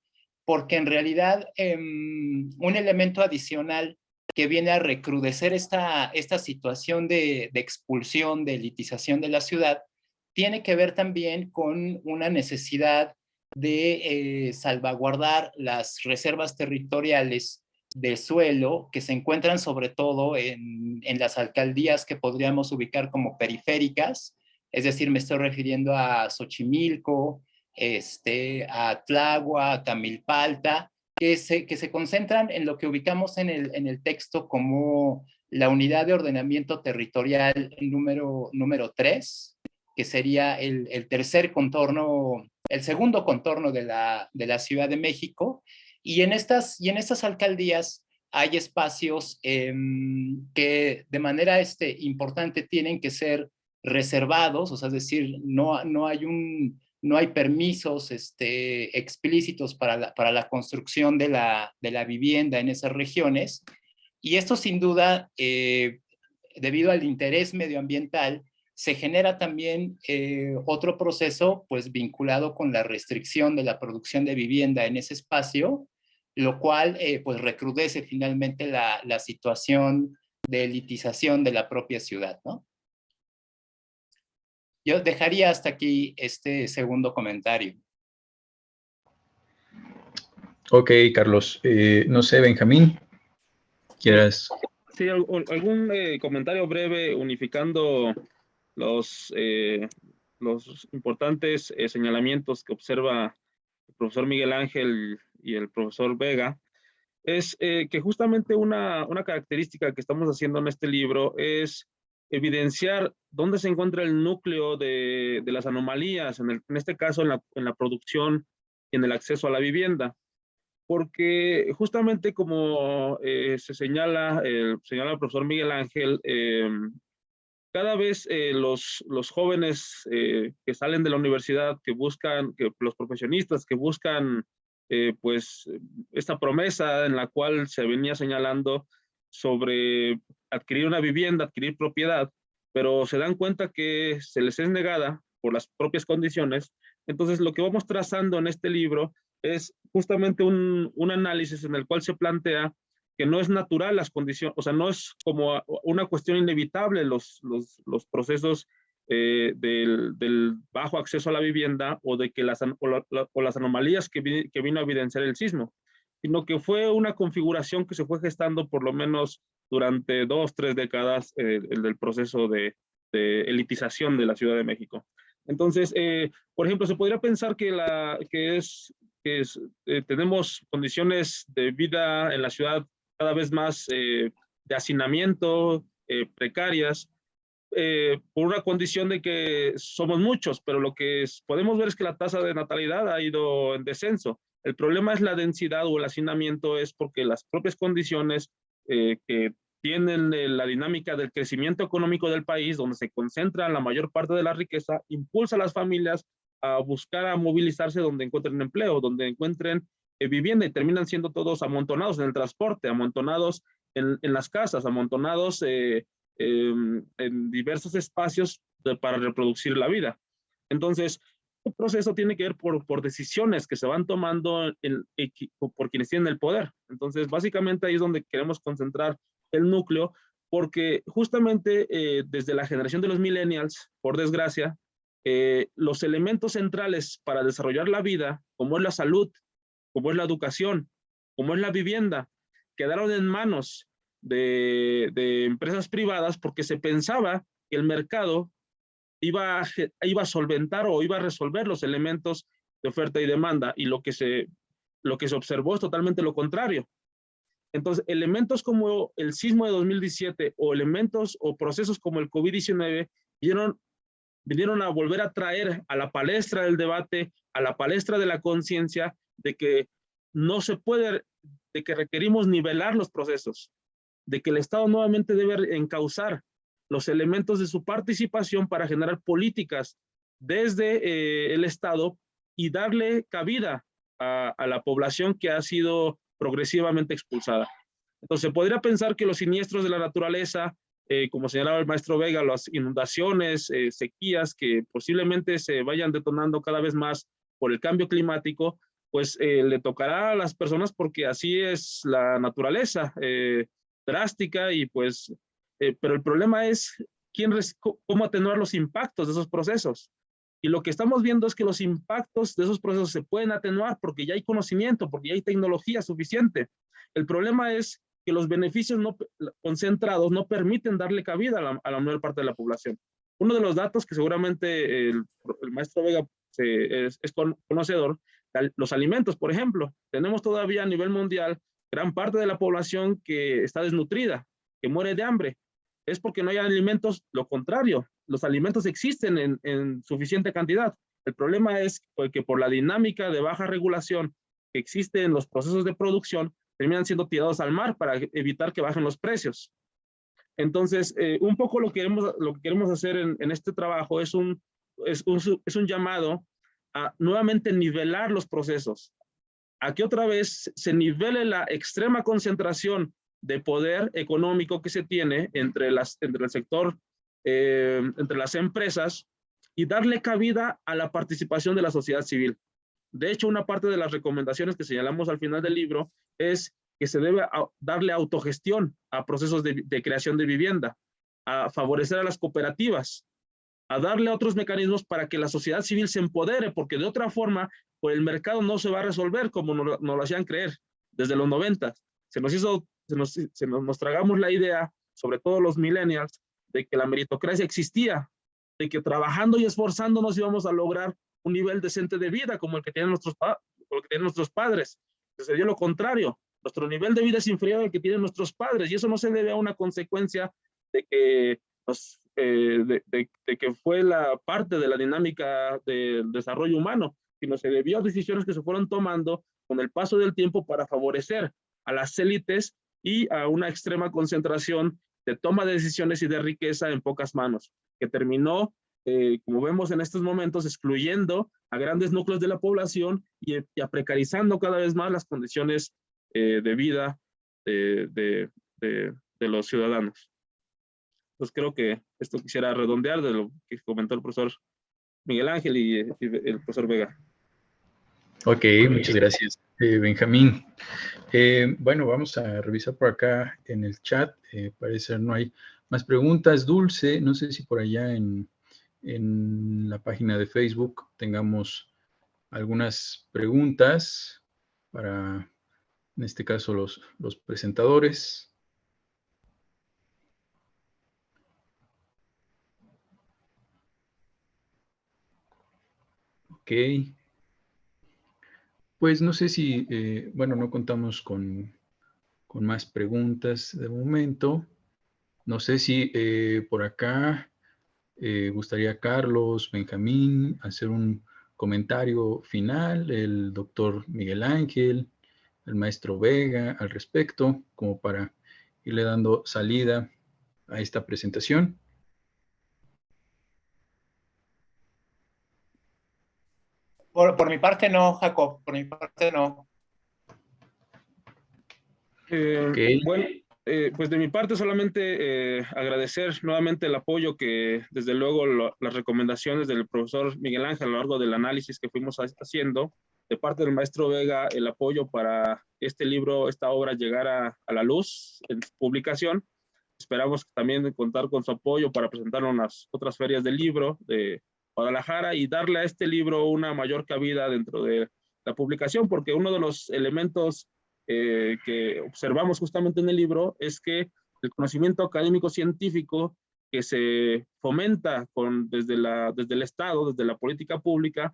porque en realidad un elemento adicional que viene a recrudecer esta situación de expulsión, de elitización de la ciudad, tiene que ver también con una necesidad de salvaguardar las reservas territoriales de suelo que se encuentran sobre todo en las alcaldías que podríamos ubicar como periféricas, es decir, me estoy refiriendo a Xochimilco, a Tláhuac, a Tamilpalta, que se concentran en lo que ubicamos en el texto como la unidad de ordenamiento territorial número 3, que sería el tercer contorno, el segundo contorno de la Ciudad de México, y en estas alcaldías hay espacios que de manera importante tienen que ser reservados, o sea, es decir, no hay un no hay permisos explícitos para la construcción de la vivienda en esas regiones. Y esto sin duda, debido al interés medioambiental, se genera también otro proceso pues vinculado con la restricción de la producción de vivienda en ese espacio, lo cual pues recrudece finalmente la situación de elitización de la propia ciudad, ¿no? Yo dejaría hasta aquí este segundo comentario. Ok, Carlos. No sé, Benjamín, ¿quieras? Sí, algún comentario breve unificando los importantes señalamientos que observa el profesor Miguel Ángel y el profesor Vega, es que justamente una característica que estamos haciendo en este libro es evidenciar dónde se encuentra el núcleo de las anomalías, en este caso en la producción y en el acceso a la vivienda. Porque justamente como se señala el profesor Miguel Ángel, cada vez los jóvenes que salen de la universidad, que los profesionistas que buscan pues esta promesa en la cual se venía señalando sobre adquirir una vivienda, adquirir propiedad, pero se dan cuenta que se les es negada por las propias condiciones. Entonces lo que vamos trazando en este libro es justamente un análisis en el cual se plantea que no es natural las condiciones, o sea, no es como una cuestión inevitable los procesos del bajo acceso a la vivienda o de que las anomalías que vino a evidenciar el sismo, sino que fue una configuración que se fue gestando por lo menos durante 2, 3 décadas el del proceso de elitización de la Ciudad de México. Entonces, por ejemplo, se podría pensar que tenemos condiciones de vida en la ciudad cada vez más de hacinamiento, precarias, por una condición de que somos muchos, pero lo que podemos ver es que la tasa de natalidad ha ido en descenso. El problema es la densidad o el hacinamiento, es porque las propias condiciones que tienen la dinámica del crecimiento económico del país, donde se concentra la mayor parte de la riqueza, impulsa a las familias a buscar, a movilizarse donde encuentren empleo, donde encuentren vivienda, y terminan siendo todos amontonados en el transporte, amontonados en las casas, amontonados en diversos espacios para reproducir la vida. Entonces, el proceso tiene que ver por decisiones que se van tomando por quienes tienen el poder. Entonces, básicamente ahí es donde queremos concentrar el núcleo, porque justamente desde la generación de los millennials, por desgracia, los elementos centrales para desarrollar la vida, como es la salud, como es la educación, como es la vivienda, quedaron en manos de empresas privadas porque se pensaba que el mercado iba a solventar o iba a resolver los elementos de oferta y demanda, y lo que se observó es totalmente lo contrario. Entonces, elementos como el sismo de 2017 o elementos o procesos como el COVID-19 vinieron a volver a traer a la palestra del debate, a la palestra de la conciencia, de que no se puede, de que requerimos nivelar los procesos, de que el Estado nuevamente debe encauzar los elementos de su participación para generar políticas desde el Estado y darle cabida a la población que ha sido progresivamente expulsada. Entonces, se podría pensar que los siniestros de la naturaleza, como señalaba el maestro Vega, las inundaciones, sequías que posiblemente se vayan detonando cada vez más por el cambio climático, pues le tocará a las personas porque así es la naturaleza drástica, y pues, pero el problema es cómo atenuar los impactos de esos procesos. Y lo que estamos viendo es que los impactos de esos procesos se pueden atenuar porque ya hay conocimiento, porque ya hay tecnología suficiente. El problema es que los beneficios concentrados no permiten darle cabida a la mayor parte de la población. Uno de los datos que seguramente el maestro Vega es conocedor, los alimentos, por ejemplo. Tenemos todavía a nivel mundial gran parte de la población que está desnutrida, que muere de hambre. Es porque no hay alimentos, lo contrario, los alimentos existen en suficiente cantidad. El problema es que por la dinámica de baja regulación que existe en los procesos de producción, terminan siendo tirados al mar para evitar que bajen los precios. Entonces, un poco lo que queremos hacer en este trabajo es un llamado a nuevamente nivelar los procesos, a que otra vez se nivele la extrema concentración de poder económico que se tiene entre el sector, entre las empresas, y darle cabida a la participación de la sociedad civil. De hecho, una parte de las recomendaciones que señalamos al final del libro es que se debe darle autogestión a procesos de creación de vivienda, a favorecer a las cooperativas, a darle otros mecanismos para que la sociedad civil se empodere, porque de otra forma, pues el mercado no se va a resolver como nos lo hacían creer desde los 90. Nos tragamos la idea, sobre todo los millennials, de que la meritocracia existía, de que trabajando y esforzándonos íbamos a lograr un nivel decente de vida como el que tienen nuestros padres. Se dio lo contrario. Nuestro nivel de vida es inferior al que tienen nuestros padres, y eso no se debe a una consecuencia de que, de que fue la parte de la dinámica del desarrollo humano, sino se debió a decisiones que se fueron tomando con el paso del tiempo para favorecer a las élites y a una extrema concentración de toma de decisiones y de riqueza en pocas manos, que terminó, como vemos en estos momentos, excluyendo a grandes núcleos de la población y a precarizando cada vez más las condiciones de vida de los ciudadanos. Pues creo que esto quisiera redondear de lo que comentó el profesor Miguel Ángel y el profesor Vega. Ok, muchas gracias, Benjamín. Bueno, vamos a revisar por acá en el chat. Parece no hay más preguntas. Dulce, no sé si por allá en la página de Facebook tengamos algunas preguntas para, en este caso, los presentadores. Ok. Pues no sé si, bueno, no contamos con más preguntas de momento. No sé si por acá gustaría Carlos, Benjamín, hacer un comentario final, el doctor Miguel Ángel, el maestro Vega al respecto, como para irle dando salida a esta presentación. Por mi parte no, Jacob, por mi parte no. Okay. Bueno, pues de mi parte solamente agradecer nuevamente el apoyo que desde luego las recomendaciones del profesor Miguel Ángel a lo largo del análisis que fuimos haciendo, de parte del maestro Vega, el apoyo para este libro, esta obra llegara a la luz en su publicación. Esperamos también contar con su apoyo para presentarlo en las otras ferias del libro de Guadalajara y darle a este libro una mayor cabida dentro de la publicación, porque uno de los elementos que observamos justamente en el libro es que el conocimiento académico científico que se fomenta desde el Estado, desde la política pública,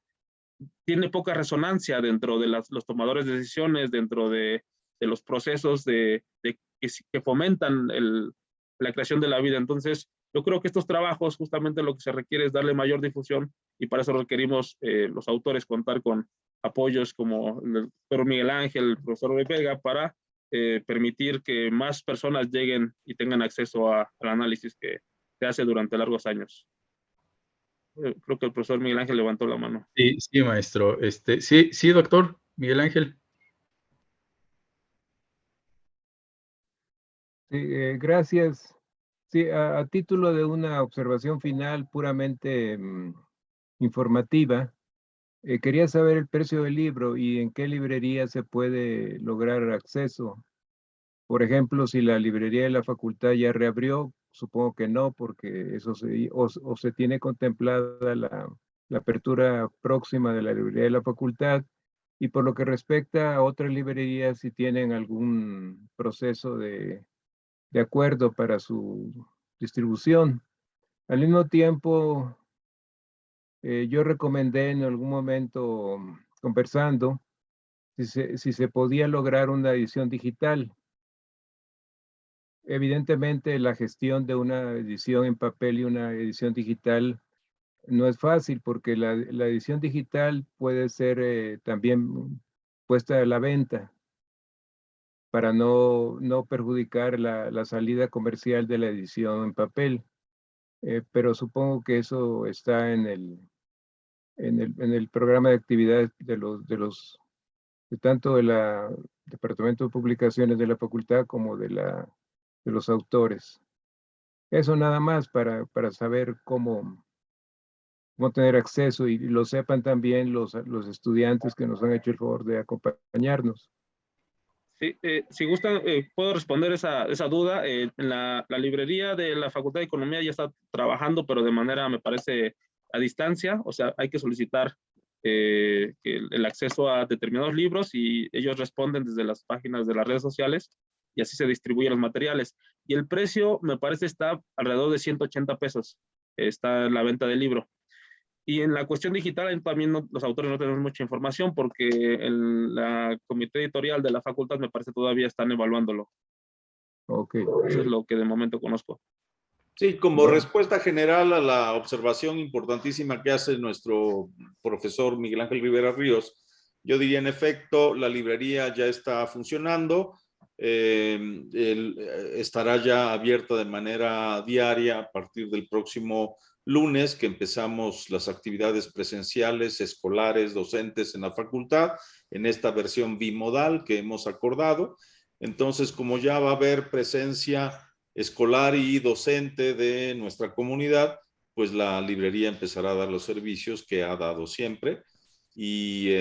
tiene poca resonancia dentro de los tomadores de decisiones, dentro de los procesos que fomentan la creación de la vida. Entonces, yo creo que estos trabajos justamente lo que se requiere es darle mayor difusión, y para eso requerimos los autores contar con apoyos como el doctor Miguel Ángel, el profesor Vega, para permitir que más personas lleguen y tengan acceso al análisis que se hace durante largos años. Creo que el profesor Miguel Ángel levantó la mano. Sí, sí, maestro. Sí, doctor Miguel Ángel. Sí, gracias. Sí, a título de una observación final puramente informativa, quería saber el precio del libro y en qué librería se puede lograr acceso. Por ejemplo, si la librería de la facultad ya reabrió, supongo que no, porque eso o se tiene contemplada la apertura próxima de la librería de la facultad. Y por lo que respecta a otras librerías, si tienen algún proceso de acuerdo para su distribución. Al mismo tiempo, yo recomendé en algún momento, conversando, si se podía lograr una edición digital. Evidentemente, la gestión de una edición en papel y una edición digital no es fácil, porque la edición digital puede ser también puesta a la venta para no perjudicar la salida comercial de la edición en papel. Pero supongo que eso está en en el programa de actividades de tanto del Departamento de Publicaciones de la Facultad como de los autores. Eso nada más para saber cómo tener acceso y lo sepan también los estudiantes que nos han hecho el favor de acompañarnos. Sí, si gustan, puedo responder esa duda. La librería de la Facultad de Economía ya está trabajando, pero de manera, me parece, a distancia. O sea, hay que solicitar el acceso a determinados libros y ellos responden desde las páginas de las redes sociales y así se distribuyen los materiales. Y el precio, me parece, está alrededor de 180 pesos. Está la venta del libro. Y en la cuestión digital también los autores no tenemos mucha información porque la comité editorial de la facultad me parece todavía están evaluándolo. Ok. Eso es lo que de momento conozco. Sí, como respuesta general a la observación importantísima que hace nuestro profesor Miguel Ángel Rivera Ríos, yo diría en efecto, la librería ya está funcionando, estará ya abierta de manera diaria a partir del próximo lunes que empezamos las actividades presenciales, escolares, docentes en la facultad, en esta versión bimodal que hemos acordado. Entonces, como ya va a haber presencia escolar y docente de nuestra comunidad, pues la librería empezará a dar los servicios que ha dado siempre. Y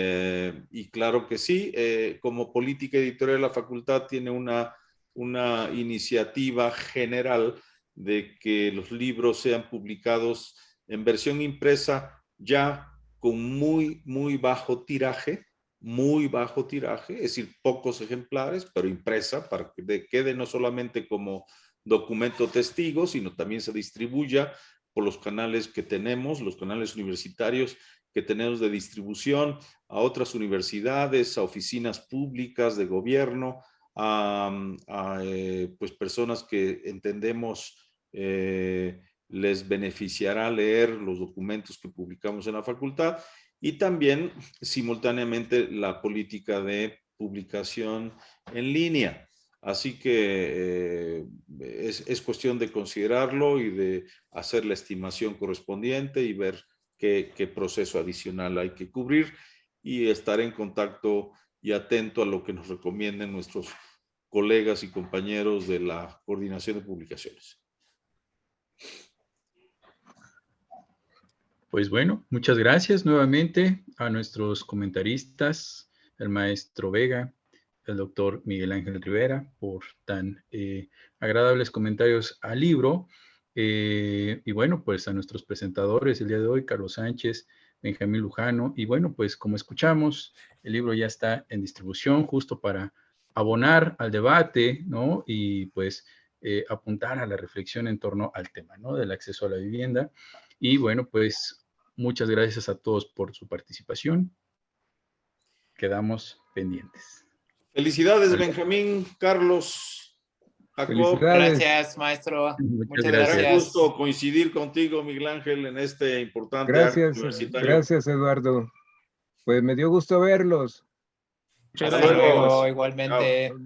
claro que sí, como política editorial de la facultad tiene una iniciativa general de que los libros sean publicados en versión impresa ya con muy bajo tiraje, es decir, pocos ejemplares, pero impresa para que quede no solamente como documento testigo, sino también se distribuya por los canales que tenemos, los canales universitarios que tenemos de distribución a otras universidades, a oficinas públicas de gobierno, pues personas que entendemos les beneficiará leer los documentos que publicamos en la facultad y también simultáneamente la política de publicación en línea. Así que es cuestión de considerarlo y de hacer la estimación correspondiente y ver qué proceso adicional hay que cubrir y estar en contacto y atento a lo que nos recomienden nuestros colegas y compañeros de la Coordinación de Publicaciones. Pues bueno, muchas gracias nuevamente a nuestros comentaristas, el maestro Vega, el doctor Miguel Ángel Rivera, por tan agradables comentarios al libro. Y bueno, pues a nuestros presentadores el día de hoy, Carlos Sánchez, Benjamín Lujano. Y bueno, pues como escuchamos, el libro ya está en distribución justo para abonar al debate, ¿no? Y pues apuntar a la reflexión en torno al tema, ¿no? Del acceso a la vivienda. Y bueno, pues muchas gracias a todos por su participación. Quedamos pendientes. Felicidades, Benjamín, Carlos, Jacob. Gracias, maestro. Muchas gracias. Un gusto coincidir contigo, Miguel Ángel, en este importante acto universitario. Gracias, Eduardo. Pues me dio gusto verlos. Muchas Hasta gracias. luego, igualmente. Chao.